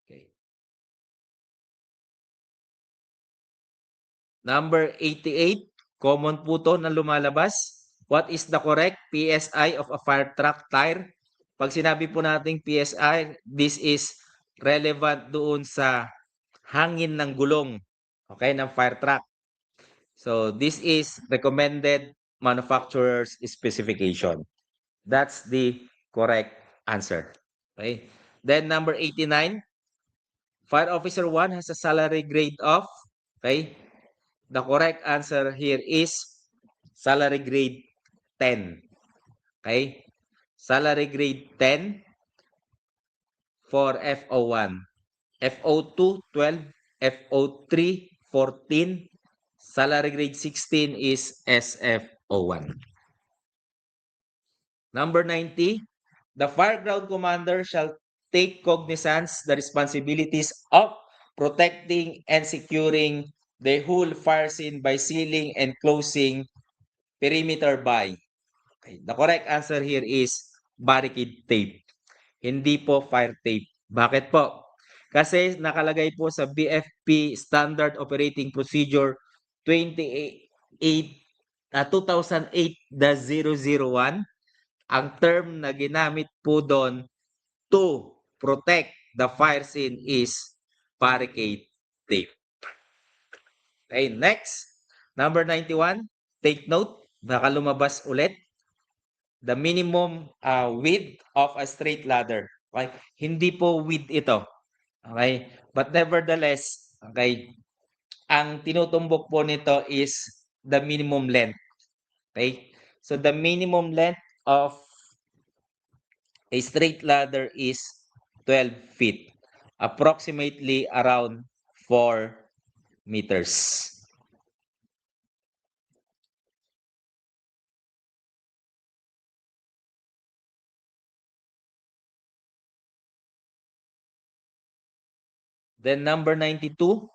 Okay. Number 88, common po to na lumalabas. What is the correct PSI of a fire truck tire? Pag sinabi po nating PSI, this is relevant doon sa hangin ng gulong, okay, ng fire truck. So this is recommended manufacturer's specification. That's the correct answer. Okay. Then number 89, Fire Officer 1 has a salary grade of, okay, the correct answer here is salary grade 10. Okay? Salary grade 10 for FO1. FO2, 12. FO3, 14. Salary grade 16 is SFO1. Number 90, the fire ground commander shall take cognizance the responsibilities of protecting and securing the whole fire scene by sealing and closing perimeter by. Okay. The correct answer here is barricade tape. Hindi po fire tape. Bakit po? Kasi nakalagay po sa BFP Standard Operating Procedure 2008-001, ang term na ginamit po doon to protect the fire scene is barricade tape. Okay, next, number 91. take note, baka lumabas ulit. The minimum width of a straight ladder. Okay? Hindi po width ito. Okay? But nevertheless, okay, ang tinutumbok po nito is the minimum length. Okay? So the minimum length of a straight ladder is 12 feet, approximately around 4 meters. Then number 92,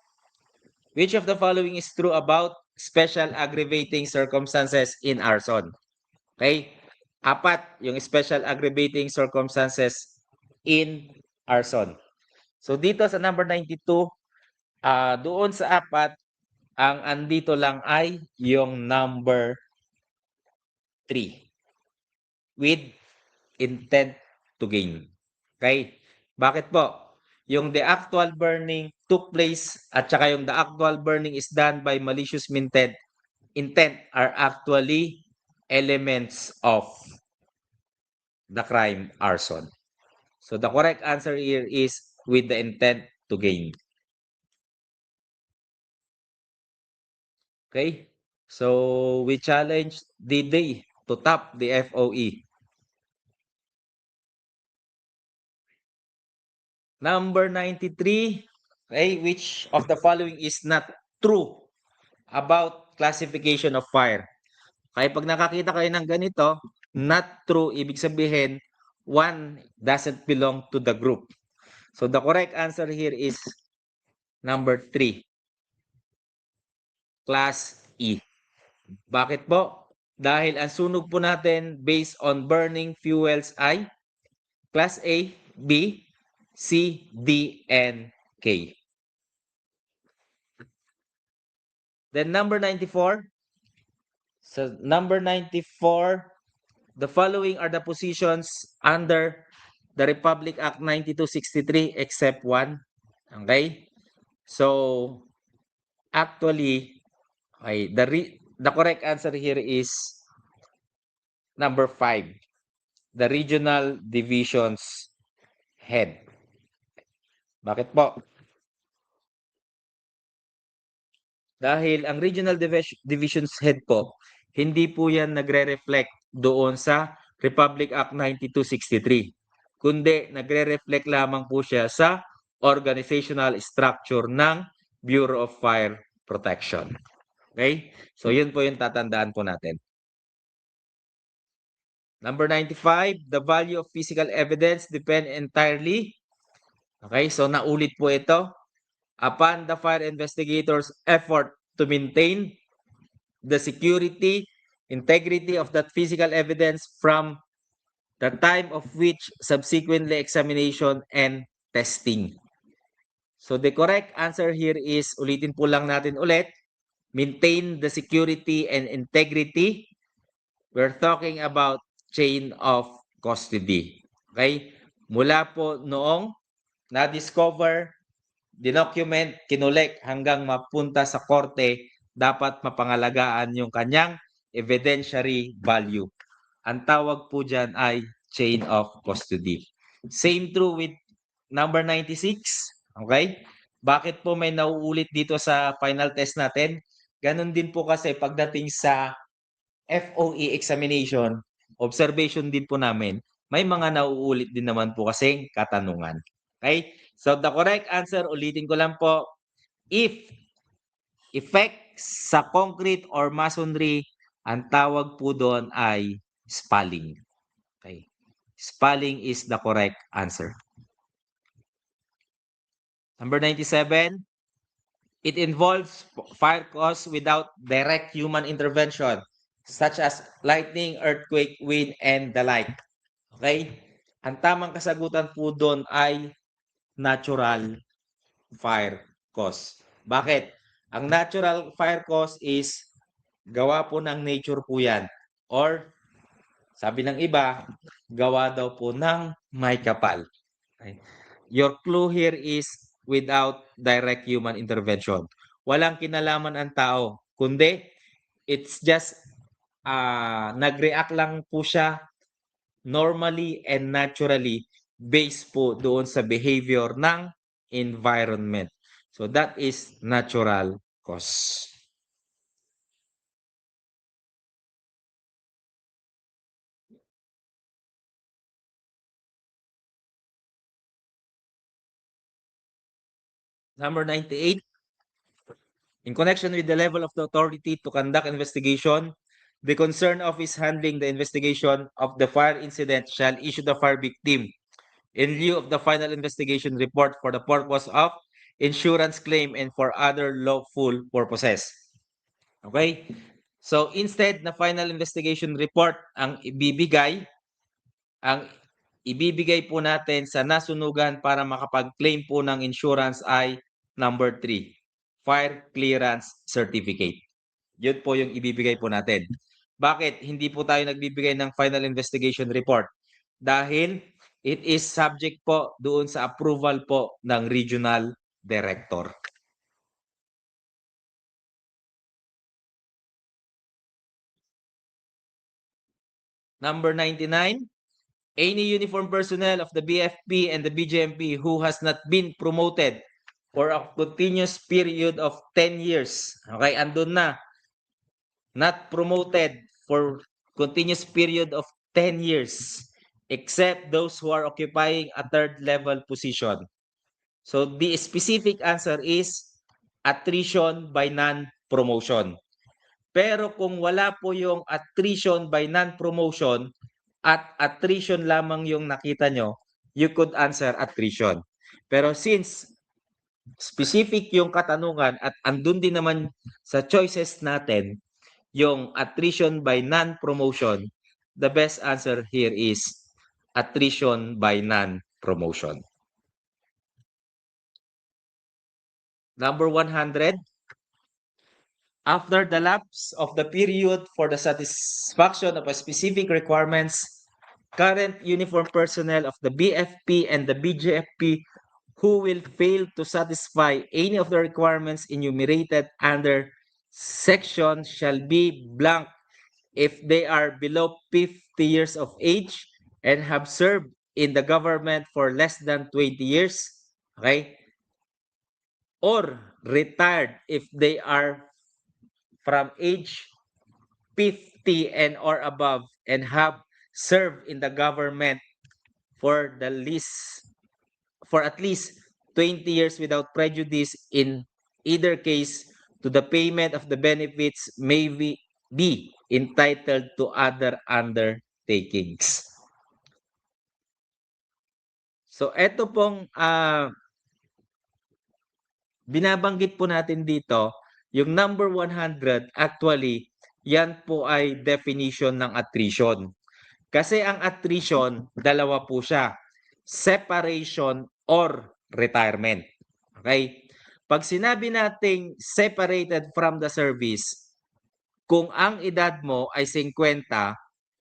which of the following is true about special aggravating circumstances in arson? Okay? Apat yung special aggravating circumstances in arson. So dito sa number 92, doon sa apat, ang andito lang ay yung number 3 with intent to gain. Okay? Bakit po? Yung the actual burning took place at saka yung the actual burning is done by malicious intent are actually elements of the crime arson. So the correct answer here is with the intent to gain. Okay? So we challenge DD to top the FOE. Number 93, okay, which of the following is not true about classification of fire? Kaya pag nakakita kayo ng ganito, not true, ibig sabihin, one doesn't belong to the group. So the correct answer here is number 3, Class E. Bakit po? Dahil ang sunog po natin based on burning fuels ay Class A, B, C, D, and K. Then number 94. So number 94, the following are the positions under the Republic Act 9263 except one. Okay? So actually, okay, the correct answer here is number 5, the regional divisions head. Bakit po? Dahil ang regional divisions head po, hindi po yan nagre-reflect doon sa Republic Act 9263. Kundi nagre-reflect lamang po siya sa organizational structure ng Bureau of Fire Protection. Okay? So yun po yung tatandaan po natin. Number 95, the value of physical evidence depend entirely. Okay, so naulit po ito. Upon the fire investigators' effort to maintain the security, integrity of that physical evidence from the time of which subsequently examination and testing. So the correct answer here is, ulitin po lang natin ulit, maintain the security and integrity. We're talking about chain of custody. Okay? Mula po noong na-discover, dinocument, kinolek hanggang mapunta sa korte, dapat mapangalagaan yung kanyang evidentiary value. Ang tawag po dyan ay chain of custody. Same true with number 96. Okay? Bakit po may nauulit dito sa final test natin? Ganon din po kasi pagdating sa FOE examination, observation din po namin, may mga nauulit din naman po kasing katanungan. Okay? So the correct answer, ulitin ko lang po, if effects sa concrete or masonry, ang tawag po doon ay spalling. Okay? Spalling is the correct answer. Number 97, it involves fire cause without direct human intervention, such as lightning, earthquake, wind, and the like. Okay? Ang tamang kasagutan po doon ay natural fire cause. Bakit? Ang natural fire cause is gawa po ng nature po yan. Or, sabi ng iba, gawa daw po ng may kapal. Okay? Your clue here is without direct human intervention. Walang kinalaman ang tao, kundi it's just nag-react lang po siya normally and naturally based po doon sa behavior ng environment. So that is natural cause. Number 98, in connection with the level of the authority to conduct investigation, the concerned office handling the investigation of the fire incident shall issue the fire victim in lieu of the final investigation report for the purpose of insurance claim and for other lawful purposes. Okay? So instead na final investigation report ang ibibigay po natin sa nasunugan para makapag-claim po ng insurance ay number 3, fire clearance certificate. Yun po yung ibibigay po natin. Bakit hindi po tayo nagbibigay ng final investigation report? Dahil it is subject po doon sa approval po ng regional director. Number 99, any uniformed personnel of the BFP and the BJMP who has not been promoted for a continuous period of 10 years. Okay, andun na. Not promoted for continuous period of 10 years except those who are occupying a third level position. So the specific answer is attrition by non-promotion. Pero kung wala po yung attrition by non-promotion at attrition lamang yung nakita nyo, you could answer attrition. Pero since specific yung katanungan at andun din naman sa choices natin yung attrition by non-promotion, the best answer here is attrition by non-promotion. Number 100, after the lapse of the period for the satisfaction of a specific requirements, current uniformed personnel of the BFP and the BJFP who will fail to satisfy any of the requirements enumerated under section shall be blank if they are below 50 years of age and have served in the government for less than 20 years, okay? Or retired if they are from age 50 and or above and have served in the government for at least 20 years without prejudice. In either case, to the payment of the benefits may be entitled to other undertakings. So ito pong binabanggit po natin dito, yung number 100, actually, yan po ay definition ng attrition. Kasi ang attrition, dalawa po siya, separation or retirement. Okay? Pag sinabi nating separated from the service, kung ang edad mo ay 50,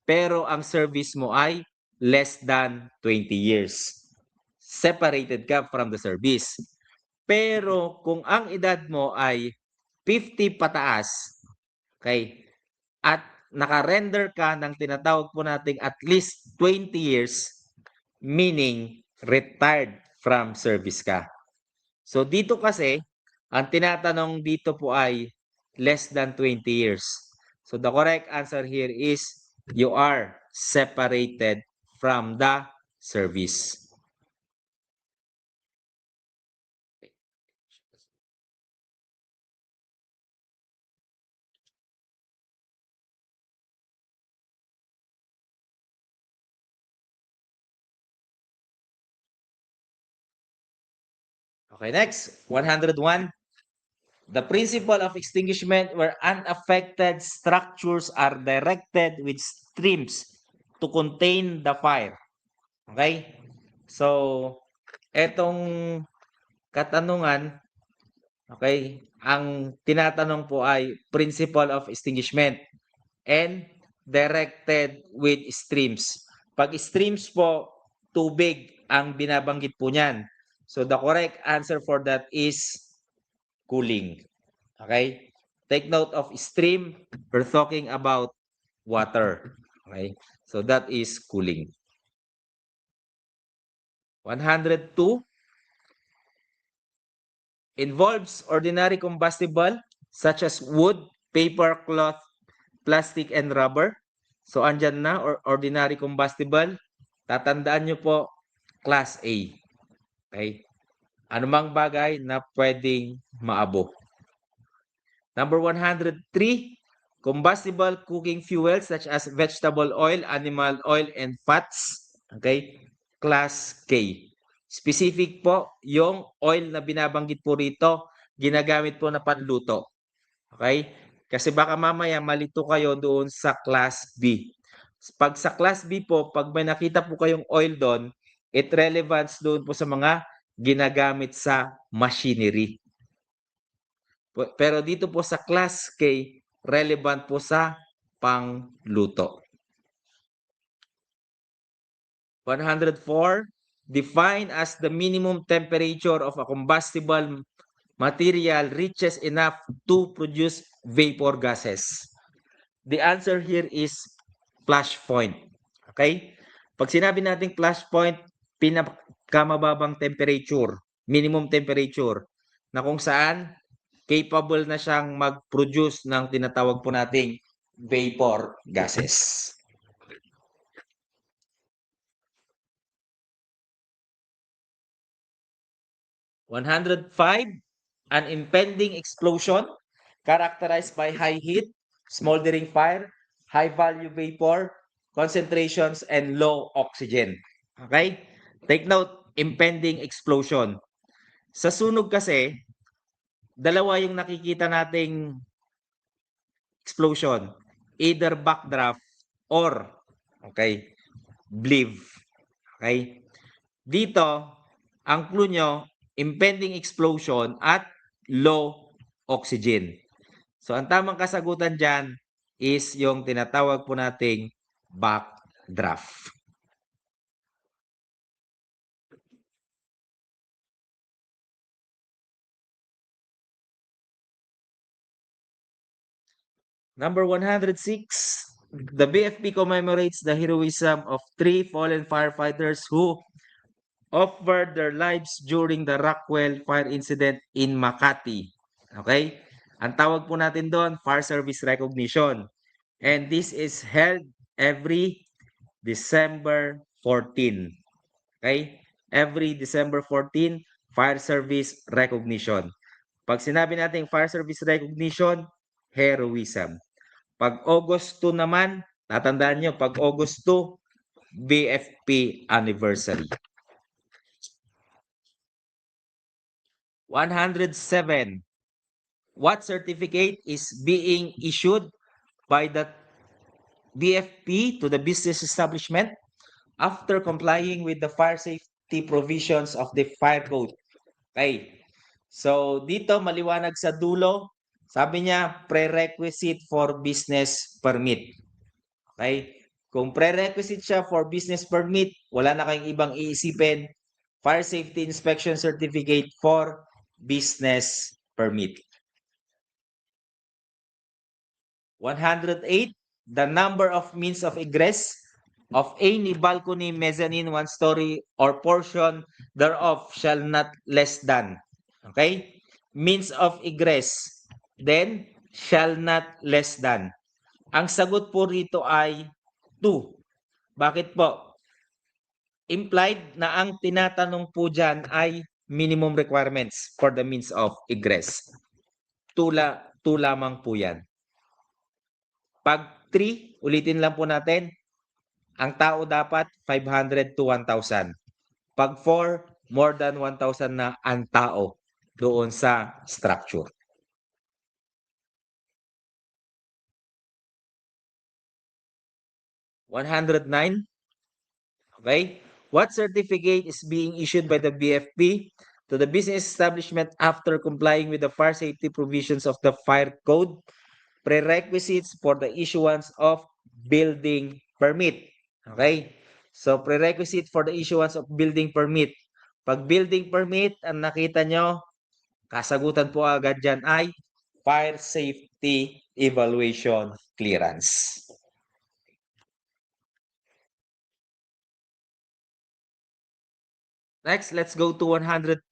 pero ang service mo ay less than 20 years. Separated ka from the service. Pero kung ang edad mo ay 50 pataas, okay, at naka-render ka ng tinatawag po nating at least 20 years, meaning retired from service ka. So dito kasi, ang tinatanong dito po ay less than 20 years. So the correct answer here is you are separated from the service. Okay, next, 101. The principle of extinguishment where unaffected structures are directed with streams to contain the fire. Okay? So, etong katanungan, okay, ang tinatanong po ay principle of extinguishment and directed with streams. Pag streams po, tubig ang binabanggit po niyan. So, the correct answer for that is cooling. Okay? Take note of stream. We're talking about water. Okay? So that is cooling. 102 involves ordinary combustible such as wood, paper, cloth, plastic, and rubber. So andyan na, or ordinary combustible. Tatandaan nyo po, class A. Okay? Anumang bagay na pwedeng maabo. Number 103, combustible cooking fuels such as vegetable oil, animal oil, and fats. Okay? Class K. Specific po, yung oil na binabanggit po rito, ginagamit po na panluto. Okay? Kasi baka mamaya malito kayo doon sa class B. Pag sa class B po, pag may nakita po kayong oil doon, it relevance doon po sa mga ginagamit sa machinery. Pero dito po sa class K, relevant po sa pangluto. 104, defined as the minimum temperature of a combustible material reaches enough to produce vapor gases. The answer here is flash point. Okay? Pag sinabi nating flash point, pinakamababang temperature, minimum temperature, na kung saan capable na siyang mag-produce ng tinatawag po nating vapor gases. 105, an impending explosion characterized by high heat, smoldering fire, high value vapor, concentrations, and low oxygen. Okay? Take note, impending explosion. Sa sunog kasi, dalawa yung nakikita nating explosion. Either backdraft or, okay, bleave. Okay? Dito, ang clue nyo, impending explosion at low oxygen. So, ang tamang kasagutan dyan is yung tinatawag po nating backdraft. Number 106, the BFP commemorates the heroism of 3 fallen firefighters who offered their lives during the Rockwell fire incident in Makati. Okay? Ang tawag po natin doon, Fire Service Recognition. And this is held every December 14. Okay? Every December 14, Fire Service Recognition. Pag sinabi natin Fire Service Recognition, heroism. Pag August 2 naman, tatandaan nyo, pag August 2, BFP anniversary. 107. What certificate is being issued by the BFP to the business establishment after complying with the fire safety provisions of the fire code? Okay. So, dito maliwanag sa dulo, sabi niya prerequisite for business permit. Okay? Kung prerequisite siya for business permit, wala na kayong ibang iisipin. Fire Safety Inspection Certificate for business permit. 108, the number of means of egress of any balcony, mezzanine, one story, or portion thereof shall not less than. Okay? Means of egress. Then, shall not less than. Ang sagot po rito ay 2. Bakit po? Implied na ang tinatanong po dyan ay minimum requirements for the means of egress. 2 lamang po yan. Pag 3, ulitin lang po natin, ang tao dapat 500 to 1,000. Pag 4, more than 1,000 na ang tao doon sa structure. 109. Okay? What certificate is being issued by the BFP to the business establishment after complying with the fire safety provisions of the fire code? Prerequisites for the issuance of building permit. Okay? So, prerequisite for the issuance of building permit. Pag building permit, ang nakita nyo, kasagutan po agad dyan ay fire safety evaluation clearance. Next, let's go to 110.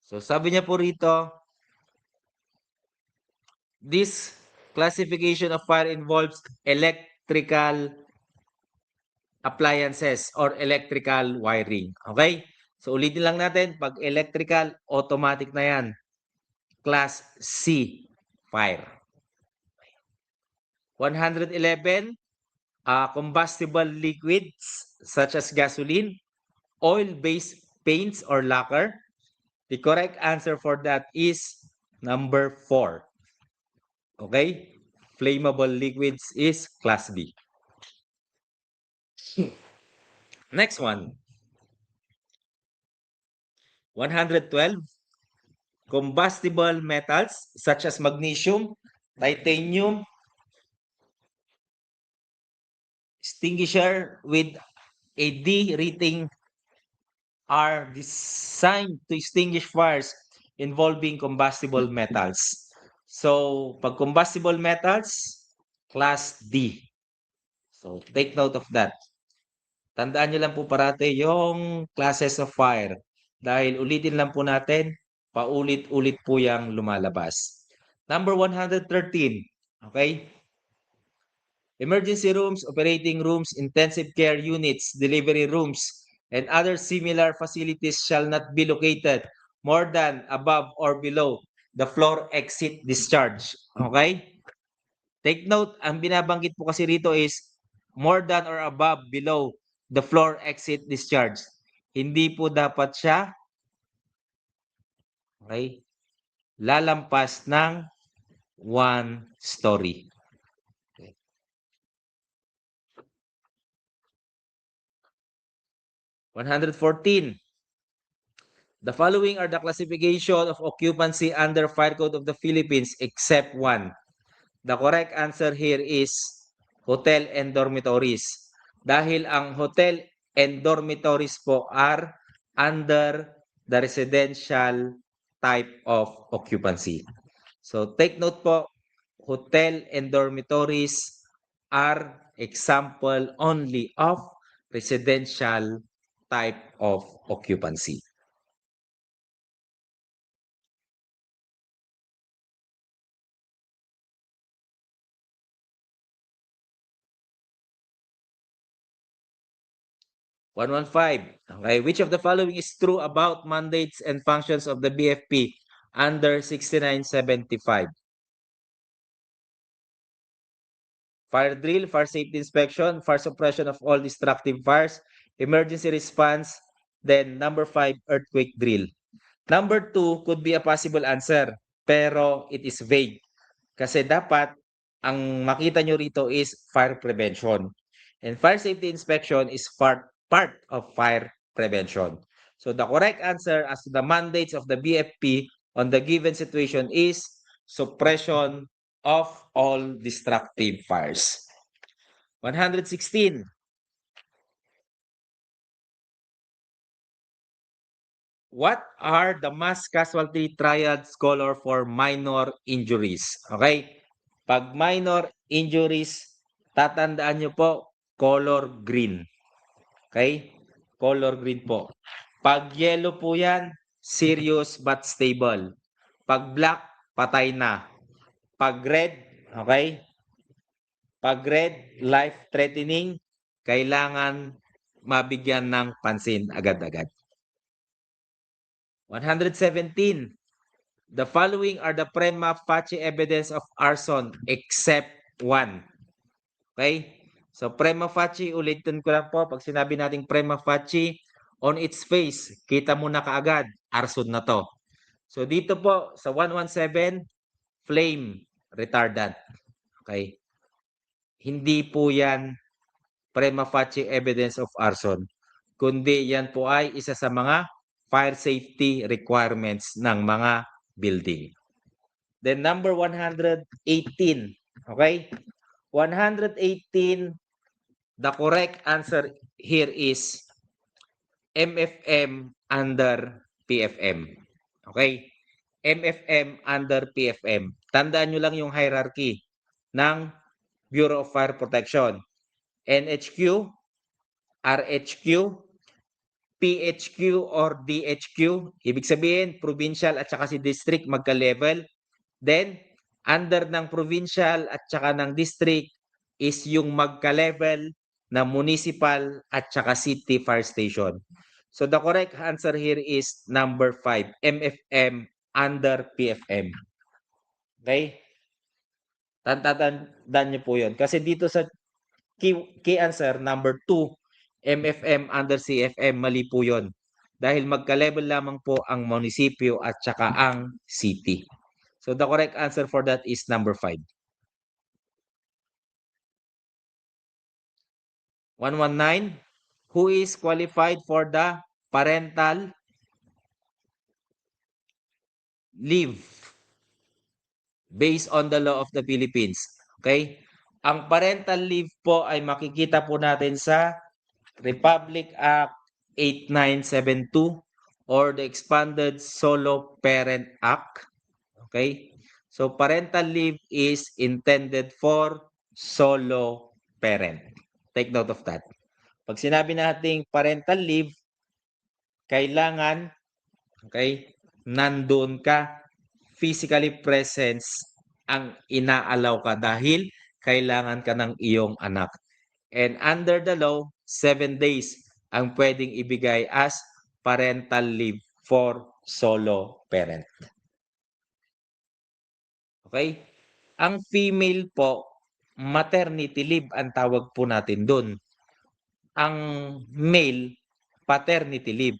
So sabi niya po rito, this classification of fire involves electrical appliances or electrical wiring. Okay? So ulitin lang natin, pag electrical, automatic na yan. Class C, fire. 111, combustible liquids such as gasoline, oil-based paints or lacquer. The correct answer for that is number 4. Okay? Flammable liquids is class B. Next one. 112. Combustible metals such as magnesium, titanium, extinguisher with a D rating are designed to extinguish fires involving combustible metals. So, pag combustible metals, class D. So, take note of that. Tandaan nyo lang po parati yung classes of fire. Dahil ulitin lang po natin, paulit-ulit po yung lumalabas. Number 113. Okay? Emergency rooms, operating rooms, intensive care units, delivery rooms, and other similar facilities shall not be located more than above or below the floor exit discharge. Okay? Take note, ang binabanggit po kasi rito is more than or above below the floor exit discharge. Hindi po dapat siya lalampas ng 1 story. 114. The following are the classification of occupancy under Fire Code of the Philippines except one. The correct answer here is hotel and dormitories. Dahil ang hotel and dormitories po are under the residential type of occupancy. So take note po, hotel and dormitories are example only of residential type of occupancy. One 115. Okay, which of the following is true about mandates and functions of the BFP under 6975? Fire drill, fire safety inspection, fire suppression of all destructive fires, emergency response, then number 5, earthquake drill. Number 2 could be a possible answer, pero it is vague. Kasi dapat, ang makita nyo rito is fire prevention. And fire safety inspection is part of fire prevention. So the correct answer as to the mandates of the BFP on the given situation is suppression of all destructive fires. 116. What are the mass casualty triads color for minor injuries? Okay? Pag minor injuries, tatandaan nyo po, color green. Okay? Color green po. Pag yellow po yan, serious but stable. Pag black, patay na. Pag red, okay? Pag red, life-threatening, kailangan mabigyan ng pansin agad-agad. 117. The following are the prima facie evidence of arson except one. Okay? So, prima facie, ulitin ko lang po, pag sinabi nating prima facie, on its face, kita mo na kaagad, arson na to. So, dito po, sa 117, flame retardant. Okay? Hindi po yan prima facie evidence of arson, kundi yan po ay isa sa mga fire safety requirements ng mga building. Then number 118, okay? 118, the correct answer here is MFM under PFM. Okay? MFM under PFM. Tandaan nyo lang yung hierarchy ng Bureau of Fire Protection. NHQ, RHQ, PHQ or DHQ, ibig sabihin provincial at saka si district magka-level. Then under ng provincial at saka ng district is yung magka-level na municipal at saka city fire station. So the correct answer here is number 5, MFM under PFM. Okay? Tandaan niyo po 'yon. Kasi dito sa key answer number 2, MFM under CFM, mali po 'yon. Dahil magka-level lamang po ang munisipyo at saka ang city. So the correct answer for that is number 5. 119, who is qualified for the parental leave based on the law of the Philippines? Okay? Ang parental leave po ay makikita po natin sa Republic Act 8972 or the Expanded Solo Parent Act. Okay? So parental leave is intended for solo parent. Take note of that. Pag sinabi nating parental leave, kailangan nandoon ka, physically presence ang inaalaw ka dahil kailangan ka ng iyong anak. And under the law, 7 days ang pwedeng ibigay as parental leave for solo parent. Okay? Ang female po, maternity leave ang tawag po natin doon. Ang male, paternity leave.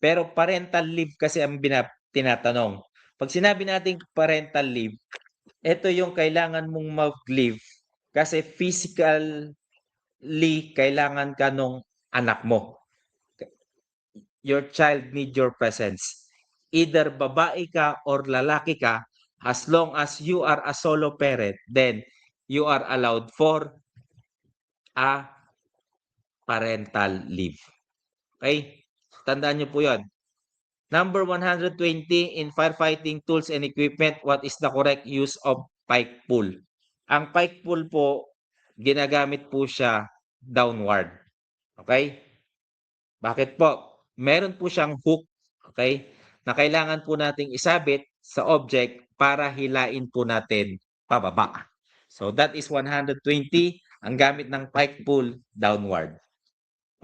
Pero parental leave kasi ang tinatanong. Pag sinabi nating parental leave, ito yung kailangan mong mag-leave kasi physically kailangan ka nung anak mo. Your child need your presence. Either babae ka or lalaki ka, as long as you are a solo parent, then you are allowed for a parental leave. Okay? Tandaan niyo po 'yon. Number 120, in firefighting tools and equipment, what is the correct use of pike pull? Ang pike pull po, ginagamit po siya downward. Okay? Bakit po? Meron po siyang hook, okay, na kailangan po nating isabit sa object para hilain po natin pababa. So that is 120, ang gamit ng pike pull downward.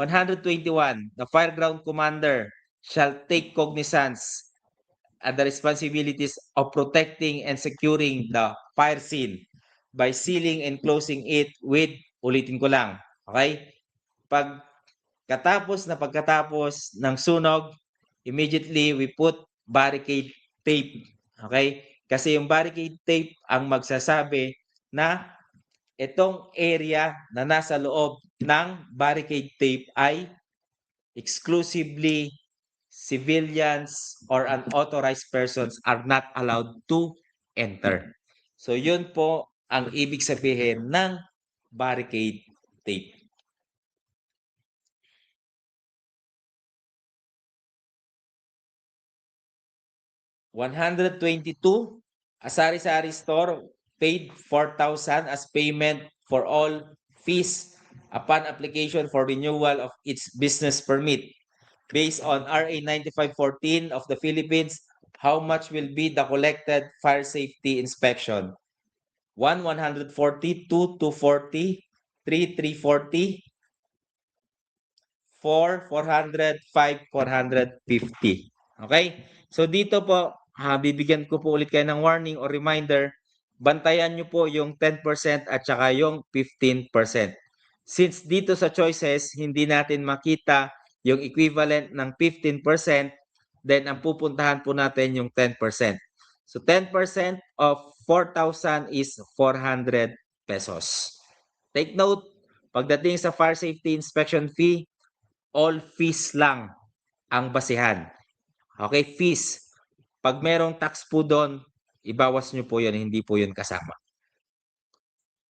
121, the fireground commander shall take cognizance and the responsibilities of protecting and securing the fire scene by sealing and closing it with, ulitin ko lang, okay? Pagkatapos ng sunog, immediately we put barricade tape, okay? Kasi yung barricade tape ang magsasabi na itong area na nasa loob ng barricade tape ay exclusively civilians or unauthorized persons are not allowed to enter. So yun po ang ibig sabihin ng barricade tape. $122, a sari-sari store paid 4,000 as payment for all fees upon application for renewal of its business permit. Based on RA 9514 of the Philippines, how much will be the collected fire safety inspection? 1, 140, 2, 240, 3, 340, 4, 400, 5, 450. Okay? So dito po, bibigyan ko po ulit kayo ng warning or reminder, bantayan nyo po yung 10% at saka yung 15%. Since dito sa choices, hindi natin makita yung equivalent ng 15%, then ang pupuntahan po natin yung 10%. So 10% of 4,000 is 400 pesos. Take note, pagdating sa fire safety inspection fee, all fees lang ang basihan. Okay, fees. Pag merong tax po doon, ibawas nyo po yun, hindi po yun kasama.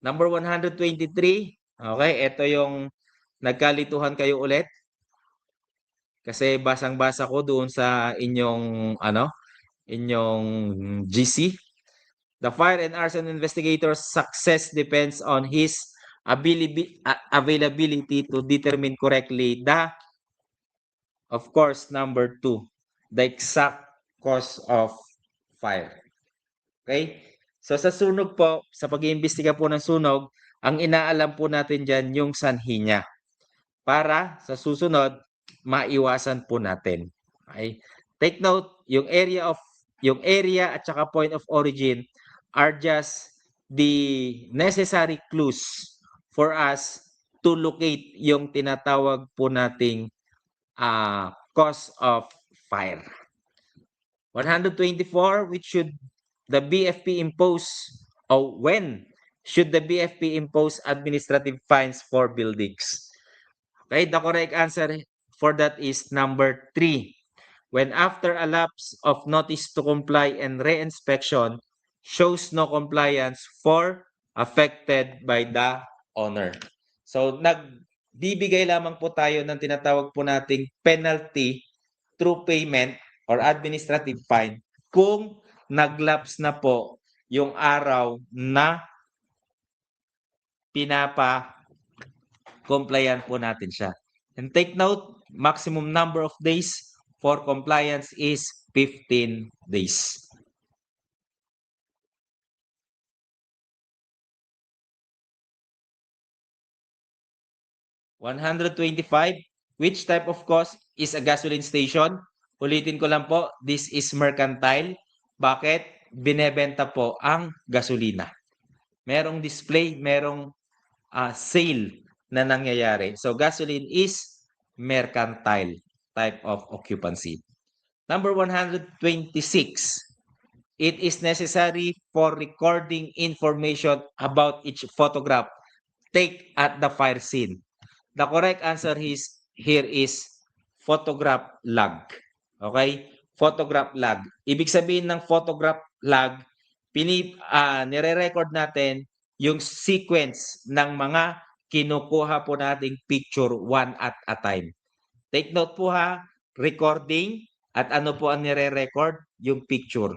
Number 123, okay, ito yung nagkalituhan kayo ulit. Kasi basang-basa ko doon sa inyong inyong GC. The fire and arson investigator's success depends on his availability to determine correctly the, of course, number 2, the exact cause of fire. Okay? So sa sunog po, sa pag-iimbestiga po ng sunog, ang inaalam po natin dyan yung sanhi niya. Para sa susunod, maiwasan po natin. Okay? Take note, yung area at saka point of origin are just the necessary clues for us to locate yung tinatawag po nating cause of fire. 124, which should the BFP impose, or when should the BFP impose administrative fines for buildings? Okay, the correct answer for that is number 3. When after a lapse of notice to comply and re-inspection shows no compliance for affected by the owner. So nagbibigay lamang po tayo ng tinatawag po nating penalty through payment or administrative fine kung naglapse na po yung araw na pinapa-compliant po natin siya. And take note, maximum number of days for compliance is 15 days. $125, which type of cost is a gasoline station? Ulitin ko lang po, this is mercantile. Bakit? Binebenta po ang gasolina. Merong display, merong sale na nangyayari. So gasoline is mercantile type of occupancy. Number 126, it is necessary for recording information about each photograph take at the fire scene. The correct answer here is photograph log. Okay? Photograph log. Ibig sabihin ng photograph log, nire-record natin yung sequence ng mga kinukuha po nating picture one at a time. Take note po ha, recording at ano po ang nire-record? Yung picture.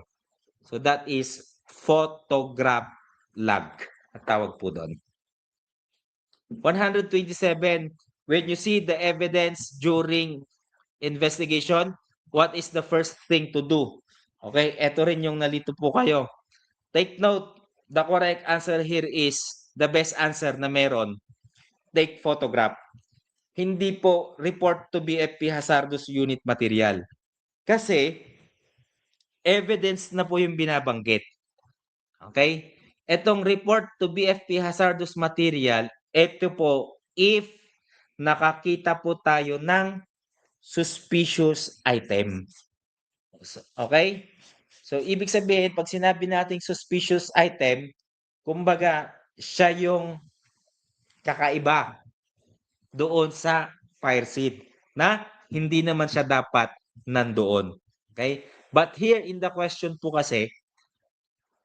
So that is photograph log. At tawag po doon. 127, when you see the evidence during investigation, what is the first thing to do? Okay, ito rin yung nalito po kayo. Take note, the correct answer here is the best answer na meron. Take photograph. Hindi po report to BFP hazardous unit material. Kasi evidence na po yung binabanggit. Okay? Etong report to BFP hazardous material, ito po if nakakita po tayo ng suspicious item. Okay? So, ibig sabihin, pag sinabi nating suspicious item, kumbaga, siya yung kakaiba doon sa fire scene na hindi naman siya dapat nandoon. Okay? But here in the question po kasi,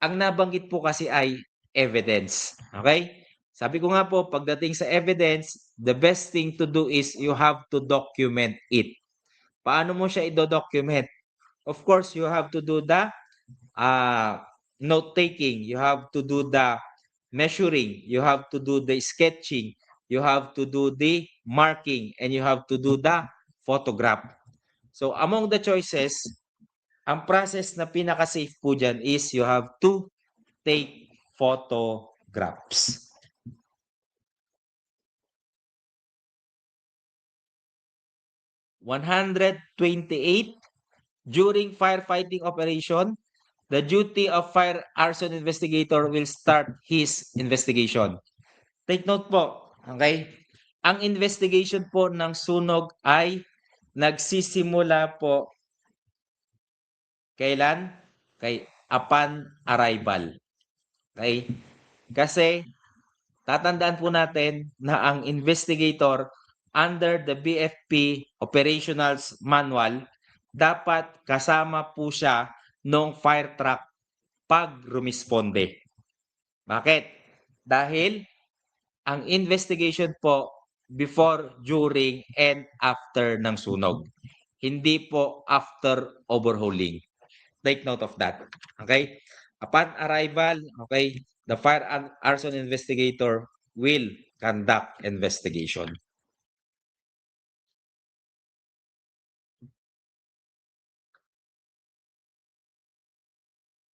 ang nabanggit po kasi ay evidence. Okay? Sabi ko nga po, pagdating sa evidence, the best thing to do is you have to document it. Paano mo siya i-document? Of course, you have to do the note-taking. You have to do the measuring. You have to do the sketching. You have to do the marking. And you have to do the photograph. So, among the choices, ang process na pinaka-safe po dyan is you have to take photographs. $128, during firefighting operation, the duty of fire arson investigator will start his investigation. Take note po, okay? Ang investigation po ng sunog ay nagsisimula po kailan? Upon arrival. Okay? Kasi tatandaan po natin na ang investigator under the BFP Operationals Manual, dapat kasama po siya nung fire truck pag rumisponde. Bakit? Dahil ang investigation po before, during, and after ng sunog. Hindi po after overhauling. Take note of that. Okay? Upon arrival, okay, the fire and arson investigator will conduct investigation.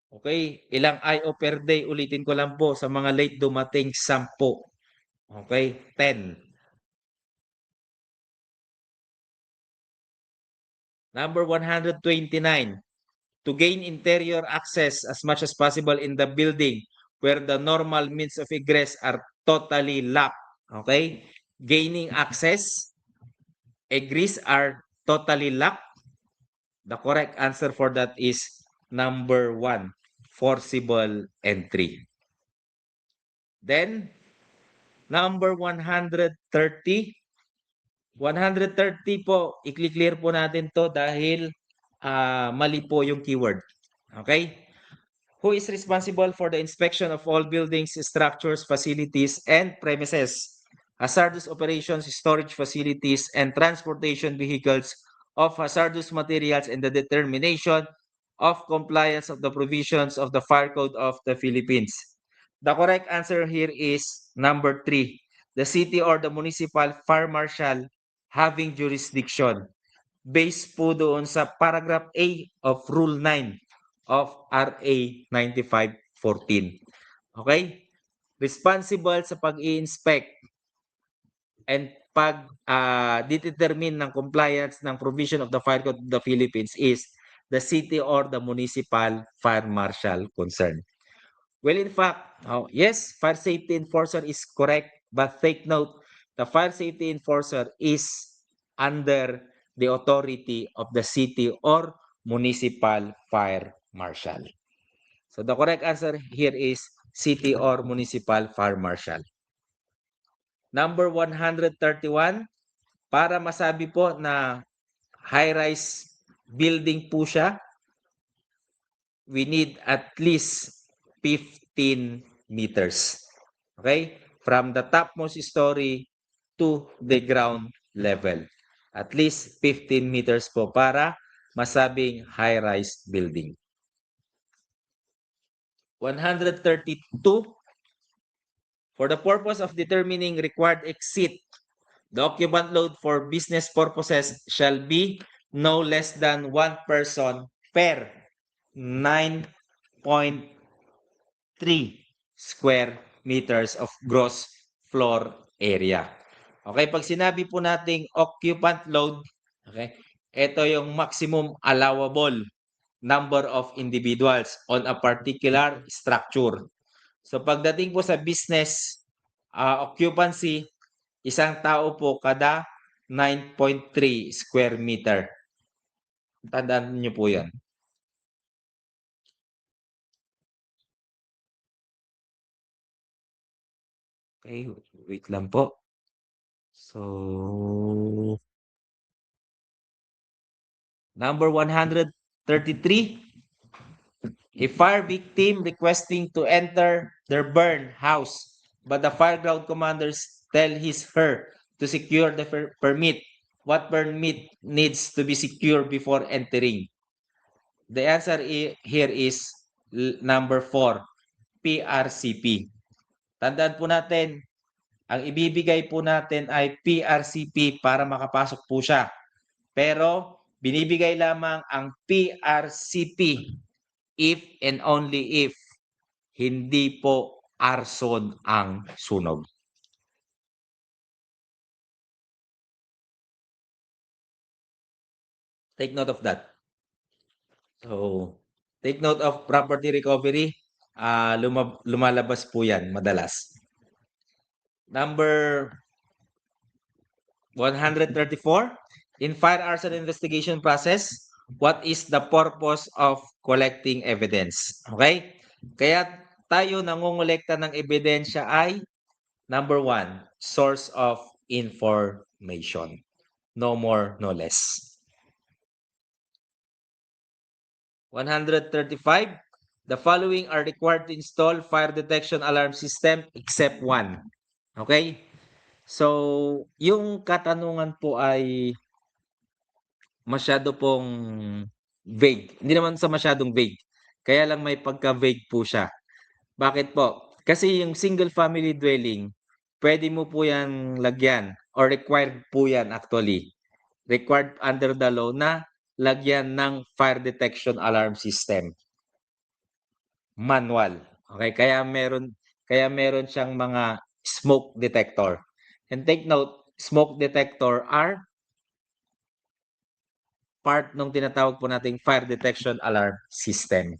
Okay, ilang IO per day? Ulitin ko lang po sa mga late dumating, 10. Okay, 10. Number 129, to gain interior access as much as possible in the building where the normal means of egress are totally locked. Okay? Gaining access, egress are totally locked. The correct answer for that is number 1, forcible entry. Then, number 130. 130 po, i-clear po natin to dahil mali po yung keyword. Okay? Who is responsible for the inspection of all buildings, structures, facilities, and premises, hazardous operations, storage facilities, and transportation vehicles of hazardous materials, and the determination of compliance of the provisions of the Fire Code of the Philippines? The correct answer here is number 3. The city or the municipal fire marshal having jurisdiction based po doon sa paragraph A of Rule 9 of RA 9514. Okay? Responsible sa pag-i-inspect and pag-determine ng compliance ng provision of the Fire Code of the Philippines is the city or the municipal fire marshal concerned. Well, in fact, yes, fire safety enforcer is correct, but take note, the fire safety enforcer is under the authority of the city or municipal fire marshal. So the correct answer here is city or municipal fire marshal. Number 131, para masabi po na high-rise building po siya, we need at least 15 meters. Okay? From the topmost story to the ground level. At least 15 meters po para masabing high-rise building. 132, for the purpose of determining required exit, the occupant load for business purposes shall be no less than 1 person per 9.3 square meters of gross floor area. Okay, pag sinabi po nating occupant load, okay, ito yung maximum allowable number of individuals on a particular structure. So pagdating po sa business occupancy, isang tao po kada 9.3 square meter. Tandaan niyo po yan. Okay, wait lang po. So, number 133, a fire victim requesting to enter their burned house, but the fireground commanders tell her to secure the permit. What permit needs to be secured before entering? The answer here is number 4, PRCP. Tandaan po natin, ang ibibigay po natin ay PRCP para makapasok po siya. Pero binibigay lamang ang PRCP if and only if hindi po arson ang sunog. Take note of that. So, take note of property recovery. Lumalabas po yan madalas. Number 134, in fire arson investigation process, what is the purpose of collecting evidence? Okay? Kaya tayo nangongolekta ng ebidensya ay number 1, source of information. No more, no less. 135, the following are required to install fire detection alarm system except one. Okay? So, yung katanungan po ay masyado pong vague. Hindi naman sa masyadong vague. kaya lang may pagka-vague po siya. Bakit po? Kasi yung single family dwelling, pwede mo po yan lagyan or required po yan actually. Required under the law na lagyan ng fire detection alarm system. Manual. Okay, kaya meron siyang mga smoke detector. And take note, smoke detector are part ng tinatawag po nating fire detection alarm system.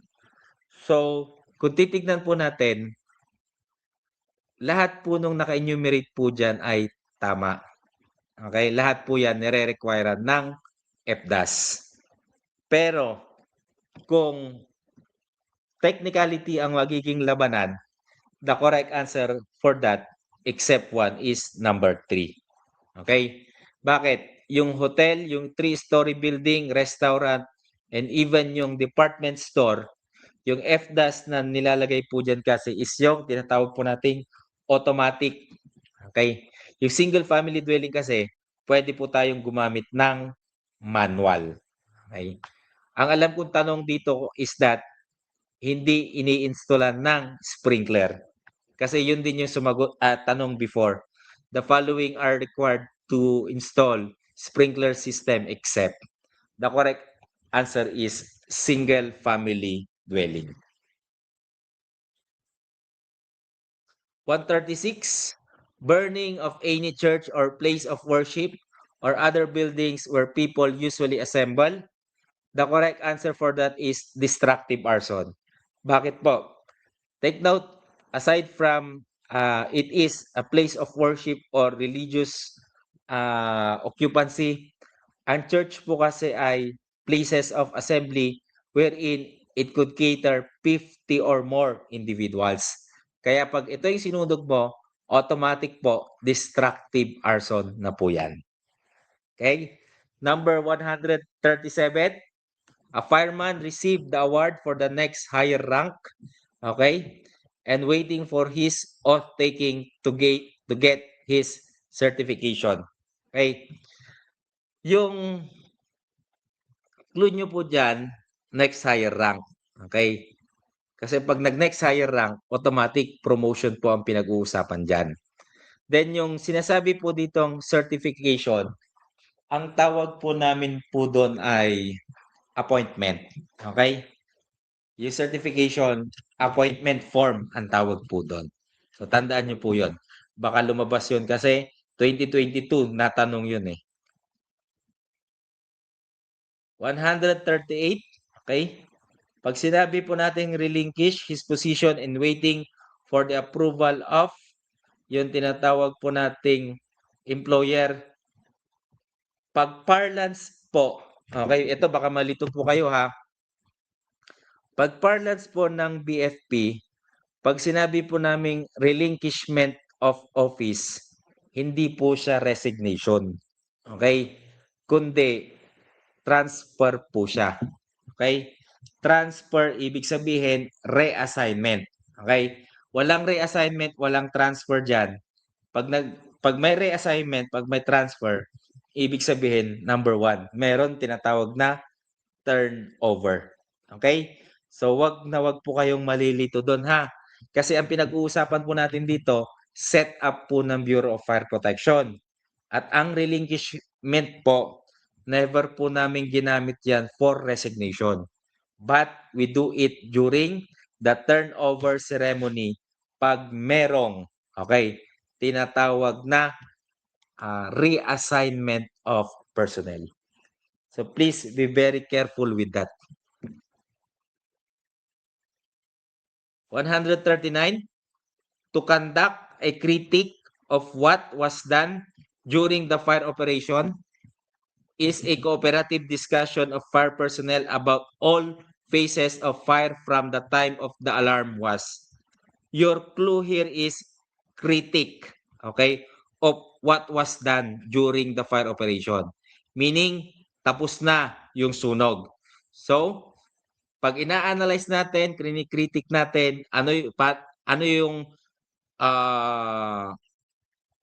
So, kung titignan po natin, lahat po nung naka-enumerate po diyan ay tama. Okay, lahat po 'yan nire-requirean ng FDAS. Pero kung technicality ang magiging labanan, the correct answer for that except one is number 3. Okay? Bakit? Yung hotel, yung 3-story building, restaurant, and even yung department store, yung FDAS na nilalagay po diyan kasi is yung tinatawag po nating automatic. Okay? Yung single family dwelling kasi, pwede po tayong gumamit ng manual. Okay? Ang alam kong tanong dito is that hindi ini-installan ng sprinkler. Kasi yun din yung tanong before. The following are required to install sprinkler system except. The correct answer is single family dwelling. 136, burning of any church or place of worship or other buildings where people usually assemble. The correct answer for that is destructive arson. Bakit po? Take note, aside from it is a place of worship or religious occupancy, ang church po kasi ay places of assembly wherein it could cater 50 or more individuals. Kaya pag ito yung sinundog mo, automatic po, destructive arson na po yan. Okay? Number 137, a fireman received the award for the next higher rank. Okay? And waiting for his oath-taking to get his certification. Okay? Yung clue nyo po dyan, next higher rank. Okay? Kasi pag nag-next higher rank, automatic promotion po ang pinag-uusapan dyan. Then yung sinasabi po ditong certification, ang tawag po namin po doon ay appointment. Okay? Yung certification, appointment form ang tawag po doon. So tandaan nyo po yun. Baka lumabas yun kasi 2022 natanong yun eh. 138, okay? Pag sinabi po natin relinquish his position in waiting for the approval of yung tinatawag po nating employer. Pag parlance po, okay, ito baka malito po kayo ha. Pag parlance po ng BFP, pag sinabi po naming relinquishment of office, hindi po siya resignation. Okay? Kundi transfer po siya. Okay? Transfer, ibig sabihin, reassignment. Okay? Walang reassignment, walang transfer dyan. Pag may reassignment, pag may transfer, ibig sabihin, number 1, meron tinatawag na turnover. Okay? So, wag na wag po kayong malilito doon ha. Kasi ang pinag-uusapan po natin dito, set up po ng Bureau of Fire Protection. At ang relinquishment po, never po namin ginamit yan for resignation. But we do it during the turnover ceremony pag merong, okay, tinatawag na reassignment of personnel. So please be very careful with that. 139, to conduct a critique of what was done during the fire operation is a cooperative discussion of fire personnel about all phases of fire from the time of the alarm was. Your clue here is critique, okay, of what was done during the fire operation. Meaning, tapos na yung sunog. So, pag ina-analyze natin, kritik natin, ano yung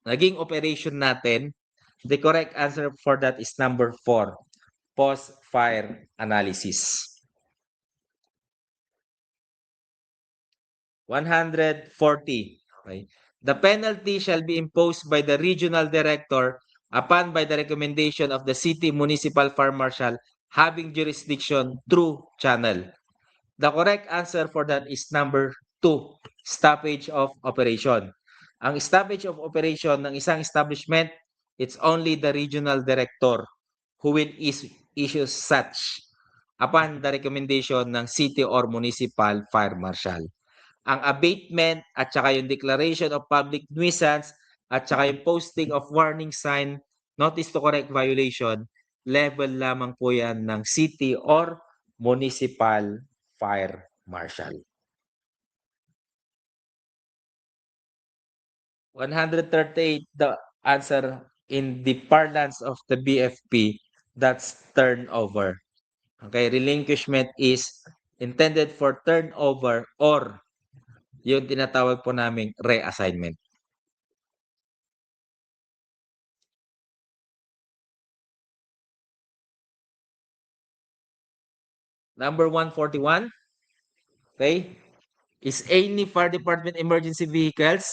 naging operation natin, the correct answer for that is number 4, post-fire analysis. 140. Okay. The penalty shall be imposed by the regional director upon by the recommendation of the city municipal fire marshal having jurisdiction through channel. The correct answer for that is number 2, stoppage of operation. Ang stoppage of operation ng isang establishment, it's only the regional director who will issue such upon the recommendation ng city or municipal fire marshal. Ang abatement at saka yung declaration of public nuisance at saka yung posting of warning sign, notice to correct violation, level lamang po yan ng city or municipal fire marshal. 138, the answer in the parlance of the BFP, that's turnover. Okay, relinquishment is intended for turnover or yung tinatawag po naming reassignment. Number 141, okay, is any fire department emergency vehicles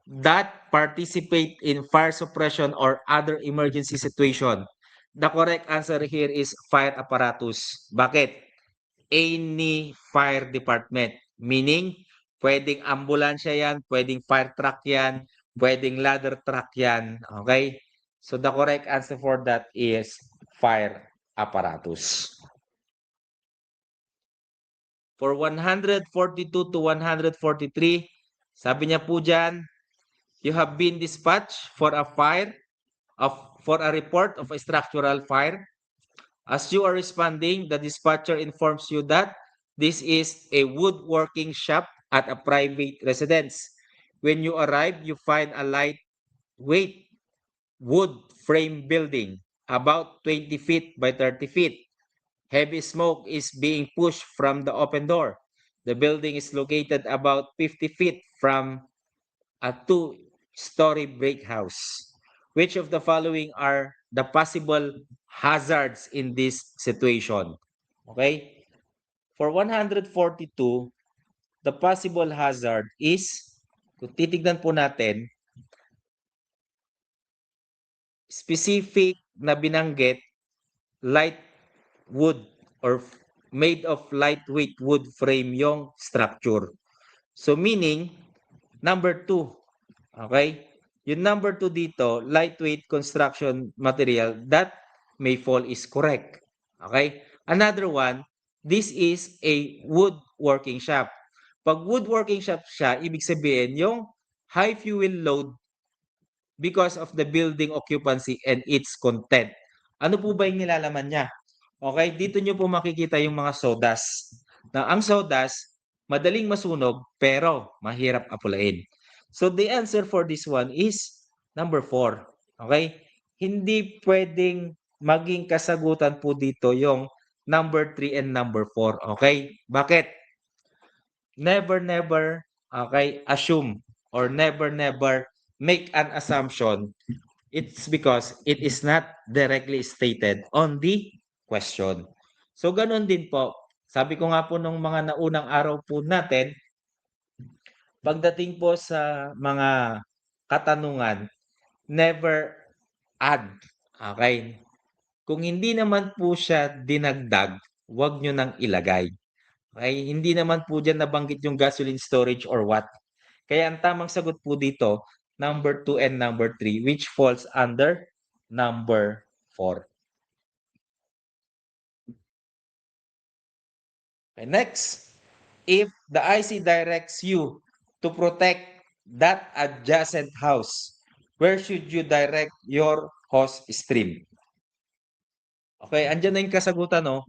that participate in fire suppression or other emergency situation. The correct answer here is fire apparatus. Bakit? Any fire department. Meaning, pwedeng ambulansya yan, pwedeng fire truck yan, pwedeng ladder truck yan. Okay? So the correct answer for that is fire apparatus. For 142 to 143, sabi niya po dyan, you have been dispatched for a report of a structural fire. As you are responding, the dispatcher informs you that this is a woodworking shop at a private residence. When you arrive, you find a lightweight wood frame building about 20 feet by 30 feet. Heavy smoke is being pushed from the open door. The building is located about 50 feet from a 2-story brick house. Which of the following are the possible hazards in this situation? Okay? For 142, the possible hazard is, kung titignan po natin, specific na binanggit, light wood or made of lightweight wood frame yung structure. So meaning, number 2, okay? Yung number 2 dito, lightweight construction material, that may fall is correct. Okay? Another one, this is a woodworking shop. Pag woodworking shop siya, ibig sabihin yung high fuel load because of the building occupancy and its content. Ano po ba yung nilalaman niya? Okay, dito nyo po makikita yung mga sodas. Na ang sodas, madaling masunog pero mahirap apulain. So the answer for this one is number 4. Okay? Hindi pwedeng maging kasagutan po dito yung number 3 and number 4. Okay? Bakit? Never, okay, assume or never make an assumption. It's because it is not directly stated on the question. So, ganun din po. Sabi ko nga po nung mga naunang araw po natin, pagdating po sa mga katanungan, never add. Okay? Kung hindi naman po siya dinagdag, huwag nyo nang ilagay. Okay? Hindi naman po dyan nabanggit yung gasoline storage or what. Kaya ang tamang sagot po dito, number 2 and number 3, which falls under number 4. Okay, next, if the IC directs you to protect that adjacent house, where should you direct your hose stream? Okay, andyan na yung kasagutan, no?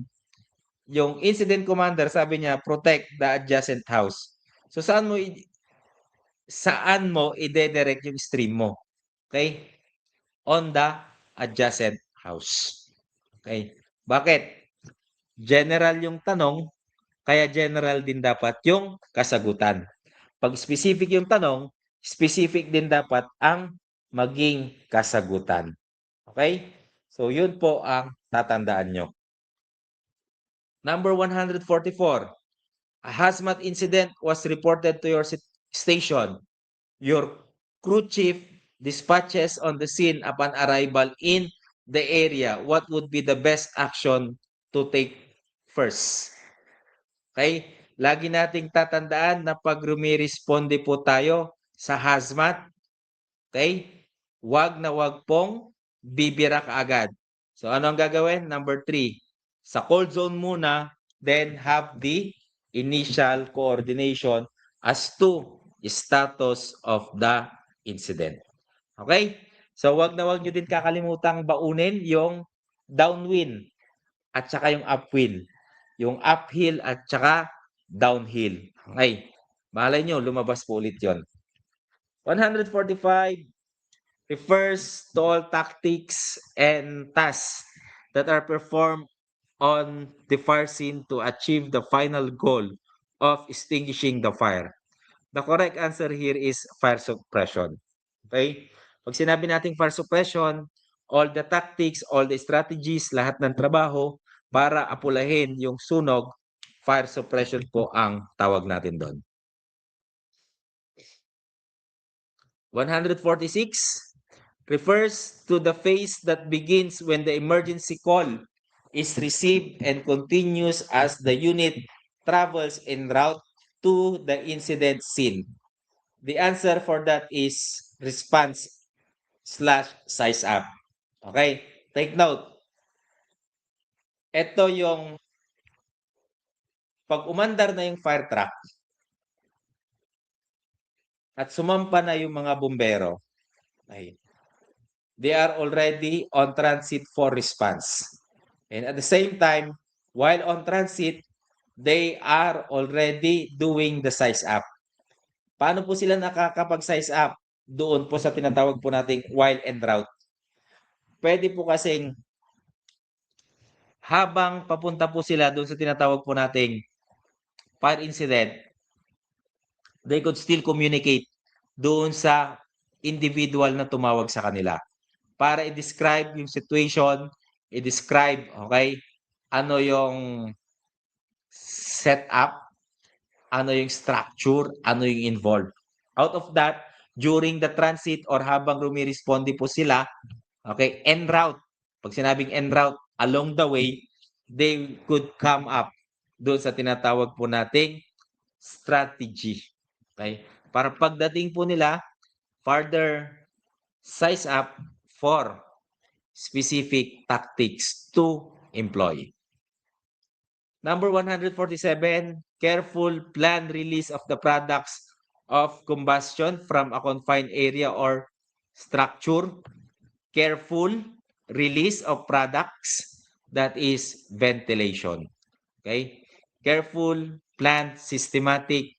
Yung incident commander, sabi niya, protect the adjacent house. So, saan mo i-direct yung stream mo? Okay? On the adjacent house. Okay? Bakit? General yung tanong, kaya general din dapat yung kasagutan. Pag specific yung tanong, specific din dapat ang maging kasagutan. Okay? So, yun po ang tatandaan nyo. Number 144. A hazmat incident was reported to your station. Your crew chief dispatches on the scene upon arrival in the area. What would be the best action to take first? Okay? Lagi nating tatandaan na pag rumiresponde po tayo sa hazmat, okay? Wag na wag pong bibira kaagad. So ano ang gagawin? Number 3, sa cold zone muna, then have the initial coordination as to status of the incident. Okay? So wag na wag nyo din kakalimutang baunin yung downwind at saka yung upwind. Yung uphill at saka downhill. Okay? Malay nyo, lumabas po ulit yun. 145 refers to all tactics and tasks that are performed on the fire scene to achieve the final goal of extinguishing the fire. The correct answer here is fire suppression. Okay? Pag sinabi nating fire suppression, all the tactics, all the strategies, lahat ng trabaho para apulahin yung sunog, fire suppression po ang tawag natin doon. 146 refers to the phase that begins when the emergency call is received and continues as the unit travels en route to the incident scene. The answer for that is response/size up. Okay? Take note. Ito yung pag umandar na yung fire truck at sumampa na yung mga bumbero, okay, they are already on transit for response. And at the same time, while on transit, they are already doing the size up. Paano po sila nakakapag-size up? Doon po sa tinatawag po nating while en route. Pwede po kasing habang papunta po sila doon sa tinatawag po nating fire incident, they could still communicate doon sa individual na tumawag sa kanila para i-describe yung situation, i-describe, okay, ano yung setup, ano yung structure, ano yung involved. Out of that, during the transit or habang rumiresponde po sila, okay, en route. Pag sinabing en route, along the way, they could come up doon sa tinatawag po nating strategy. Okay? Para pagdating po nila, further size up for specific tactics to employ. Number 147, careful planned release of the products of combustion from a confined area or structure. Careful release of products, that is ventilation. Okay? Careful, planned, systematic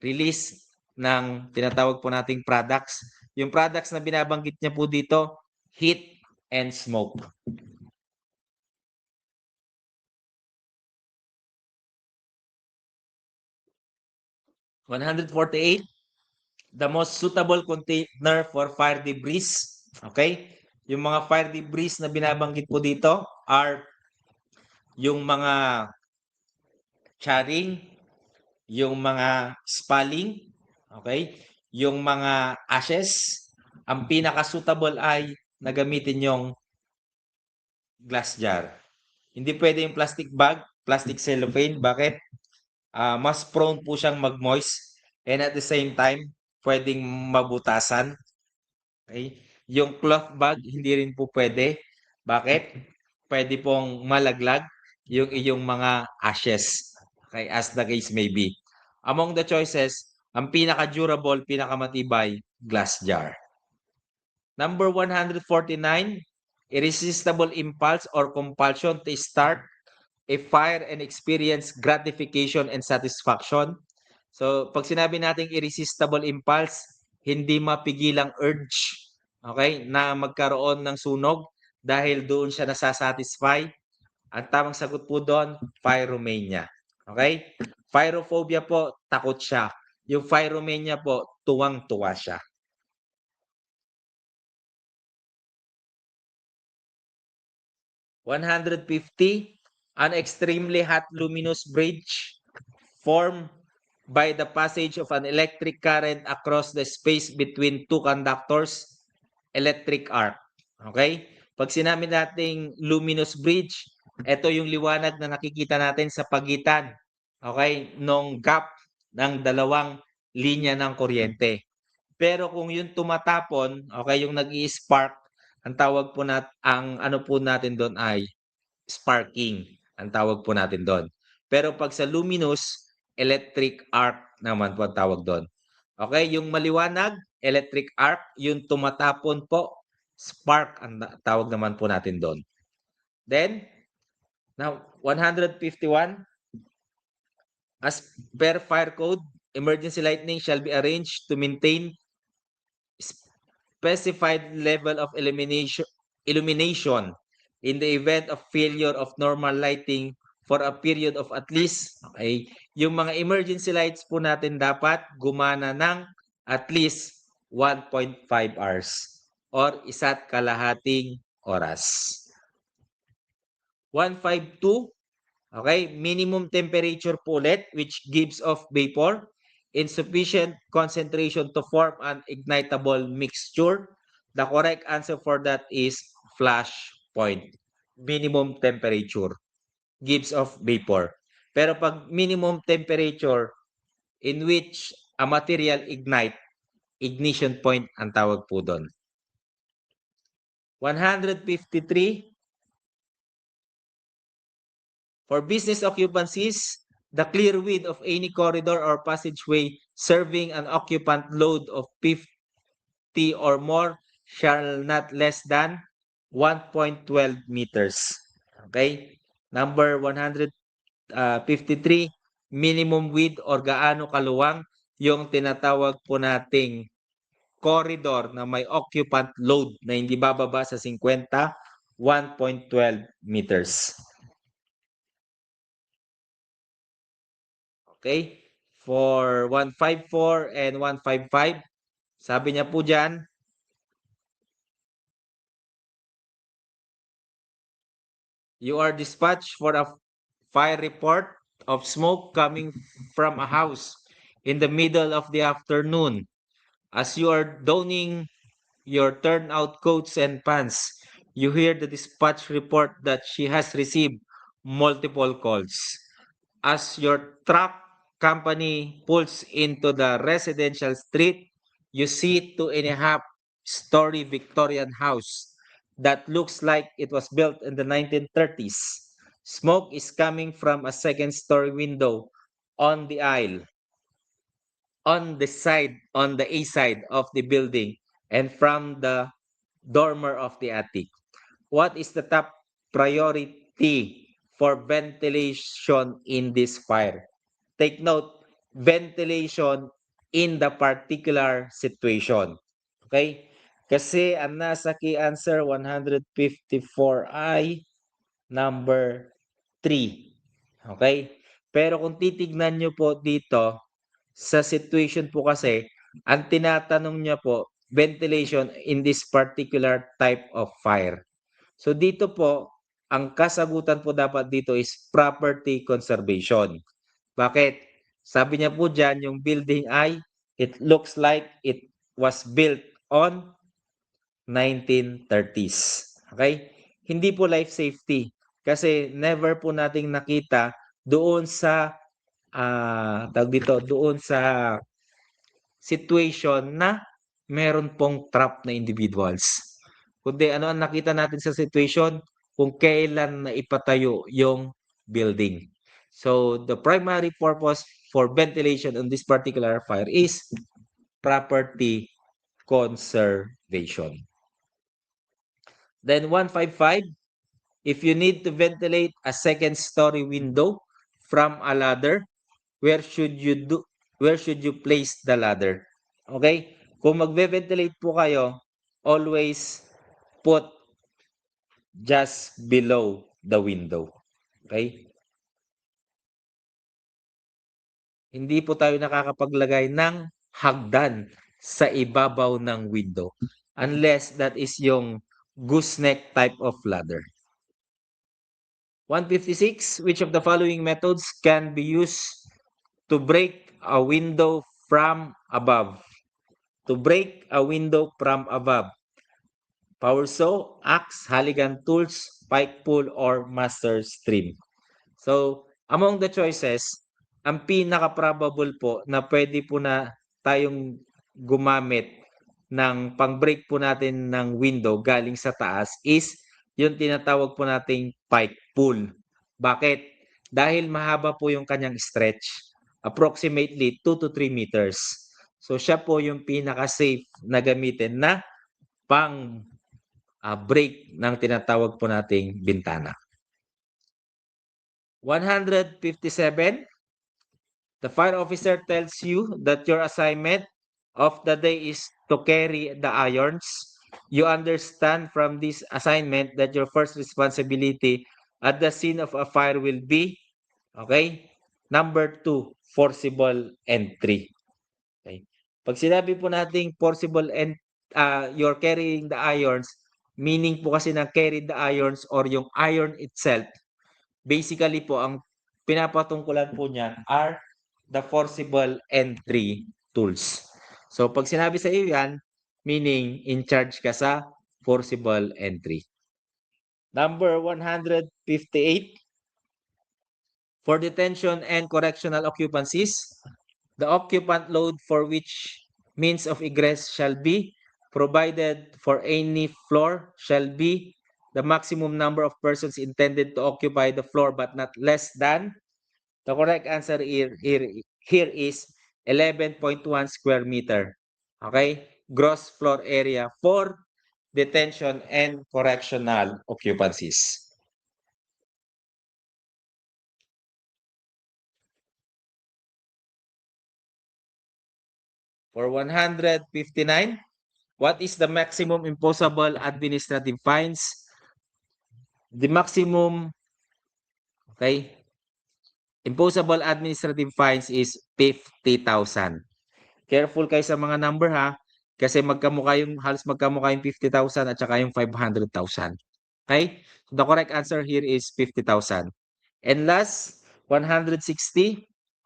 release ng tinatawag po nating products. Yung products na binabanggit niya po dito, heat and smoke. (148) the most suitable container for fire debris. Okay? Yung mga fire debris na binabanggit po dito are yung mga charring, yung mga spalling, okay? Yung mga ashes. Ang pinaka-suitable ay nagamitin yung glass jar. Hindi pwede yung plastic bag, plastic cellophane. Bakit? Mas prone po siyang mag-moist and at the same time, pwedeng mabutasan. Okay? Yung cloth bag, hindi rin po pwede. Bakit? Pwede pong malaglag yung iyong mga ashes. Okay? As the case may be. Among the choices, ang pinaka-durable, pinakamatibay, glass jar. Number 149, irresistible impulse or compulsion to start a fire and experience gratification and satisfaction. So, pag sinabi nating irresistible impulse, hindi mapigilang urge, okay, na magkaroon ng sunog dahil doon siya nasasatisfy. Ang tamang sagot po doon, pyromania. Okay? Pyrophobia po, takot siya. Yung pyromania po, tuwang-tuwa siya. 150, an extremely hot luminous bridge formed by the passage of an electric current across the space between two conductors, electric arc. Okay? Pag sinabi nating luminous bridge, ito yung liwanag na nakikita natin sa pagitan, okay, nung gap ng dalawang linya ng kuryente. Pero kung yung tumatapon, okay, yung nag-i-spark, ang tawag po ang ano po natin doon ay sparking. Ang tawag po natin doon. Pero pag sa luminous, electric arc naman po ang tawag doon. Okay, yung maliwanag, electric arc, yung tumatapon po, spark ang tawag naman po natin doon. Then, now 151, as per fire code, emergency lighting shall be arranged to maintain specified level of illumination in the event of failure of normal lighting for a period of at least, okay, yung mga emergency lights po natin dapat gumana ng at least 1.5 hours or isa't kalahating oras. 152, okay, minimum temperature po ulit which gives off vapor in sufficient concentration to form an ignitable mixture. The correct answer for that is flash point. Minimum temperature gives off vapor. Pero pag minimum temperature in which a material ignite, ignition point ang tawag po doon. 153, for business occupancies, the clear width of any corridor or passageway serving an occupant load of 50 or more shall not less than 1.12 meters. Okay? Number 153, minimum width or gaano kaluwang yung tinatawag po nating corridor na may occupant load na hindi bababa sa 50, 1.12 meters. Okay? For 154 and 155, sabi niya po dyan, you are dispatched for a fire report of smoke coming from a house in the middle of the afternoon. As you are donning your turnout coats and pants, you hear the dispatch report that she has received multiple calls. As your truck company pulls into the residential street, you see 2.5-story Victorian house that looks like it was built in the 1930s. Smoke is coming from a second-story window on the aisle, on the A side of the building, and from the dormer of the attic. What is the top priority for ventilation in this fire? Take note, ventilation in the particular situation. Okay? Kasi ang nasa key answer 154 ay number 3. Okay? Pero kung titignan nyo po dito, sa situation po kasi, ang tinatanong niya po, ventilation in this particular type of fire. So dito po, ang kasagutan po dapat dito is property conservation. Bakit? Sabi niya po dyan, yung building ay, it looks like it was built on 1930s. Okay? Hindi po life safety. Kasi never po nating nakita doon sa doon sa situation na meron pong trap na individuals. Kundi ano ang nakita natin sa situation? Kung kailan na ipatayo yung building. So the primary purpose for ventilation on this particular fire is property conservation. Then 155, if you need to ventilate a second-story window from a ladder, where should you place the ladder? Okay? Kung magve-ventilate po kayo, always put just below the window. Okay? Hindi po tayo nakakapaglagay ng hagdan sa ibabaw ng window unless that is yung gooseneck type of ladder. 156, which of the following methods can be used to break a window from above. To break a window from above. Power saw, axe, Halligan tools, pike pull, or master stream. So, among the choices, ang pinaka-probable po na pwede po na tayong gumamit ng pang-break po natin ng window galing sa taas is yung tinatawag po nating pike pull. Bakit? Dahil mahaba po yung kanyang stretch, approximately 2 to 3 meters. So, siya po yung pinaka-safe na gamitin na pang break ng tinatawag po nating bintana. 157, the fire officer tells you that your assignment of the day is to carry the irons. You understand from this assignment that your first responsibility at the scene of a fire will be, okay, number 2, forcible entry. Okay. Pag sinabi po nating forcible you're carrying the irons, meaning po kasi na carry the irons or yung iron itself, basically po ang pinapatungkulan po niyan are the forcible entry tools. So pag sinabi sa iyo yan, meaning in charge ka sa forcible entry. Number 158, for detention and correctional occupancies, the occupant load for which means of egress shall be provided for any floor shall be the maximum number of persons intended to occupy the floor but not less than. The correct answer here is 11.1 square meter. Okay? Gross floor area for detention and correctional occupancies. For 159, what is the maximum imposable administrative fines? The maximum, okay, imposable administrative fines is 50,000. Careful kayo sa mga number ha, kasi halos magkamukha yung 50,000 at saka yung 500,000. Okay? So the correct answer here is 50,000. And last, 160,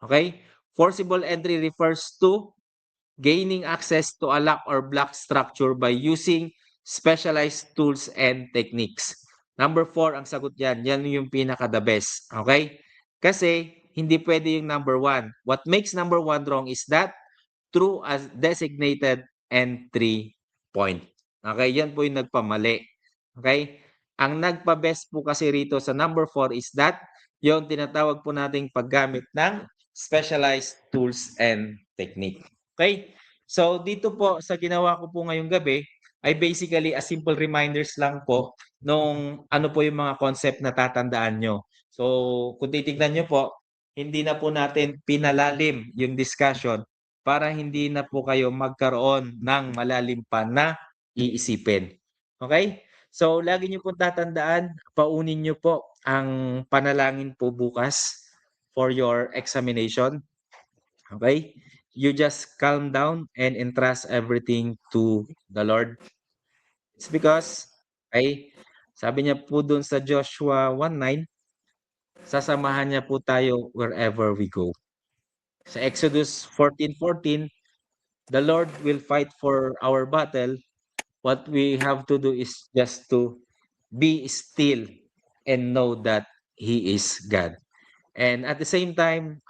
okay? Forcible entry refers to gaining access to a lock or block structure by using specialized tools and techniques. Number 4 ang sagot yan. Yan yung pinaka-the best. Okay? Kasi hindi pwede yung number 1. What makes number 1 wrong is that through a designated entry point. Okay? Yan po yung nagpamali. Okay? Ang nagpa-best po kasi rito sa number 4 is that yung tinatawag po nating paggamit ng specialized tools and technique. Okay? So dito po sa ginawa ko po ngayong gabi ay basically a simple reminders lang po nung ano po yung mga concept na tatandaan nyo. So kung titignan nyo po, hindi na po natin pinalalim yung discussion para hindi na po kayo magkaroon ng malalim pa na iisipin. Okay? So lagi nyo po tatandaan, paunin nyo po ang panalangin po bukas for your examination. Okay? You just calm down and entrust everything to the Lord. It's because, okay, sabi niya po dun sa Joshua 1:9, sasamahan niya po tayo wherever we go. Sa Exodus 14:14, the Lord will fight for our battle. What we have to do is just to be still and know that He is God. And at the same time,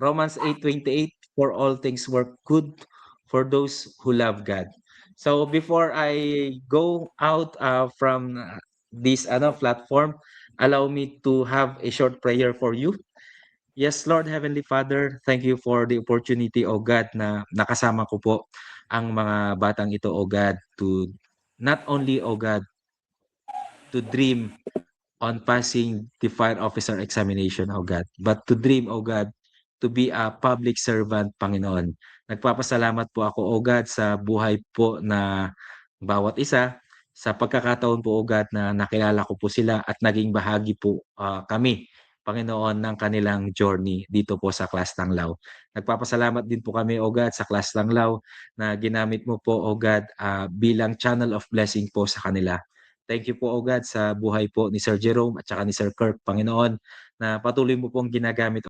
Romans 8:28, for all things work good for those who love God. So before I go out from this platform, allow me to have a short prayer for you. Yes, Lord Heavenly Father, thank you for the opportunity, O God, na nakasama ko po ang mga batang ito, O God, to not only, O God, to dream on passing the fire officer examination, O God, but to dream, O God, to be a public servant, Panginoon. Nagpapasalamat po ako, O God, sa buhay po na bawat isa, sa pagkakataon po, O God, na nakilala ko po sila at naging bahagi po kami, Panginoon, ng kanilang journey dito po sa Class Tanglaw. Nagpapasalamat din po kami, O God, sa Class Tanglaw na ginamit mo po, O God, bilang channel of blessing po sa kanila. Thank you po, O God, sa buhay po ni Sir Jerome at saka ni Sir Kirk, Panginoon, na patuloy mo pong ginagamit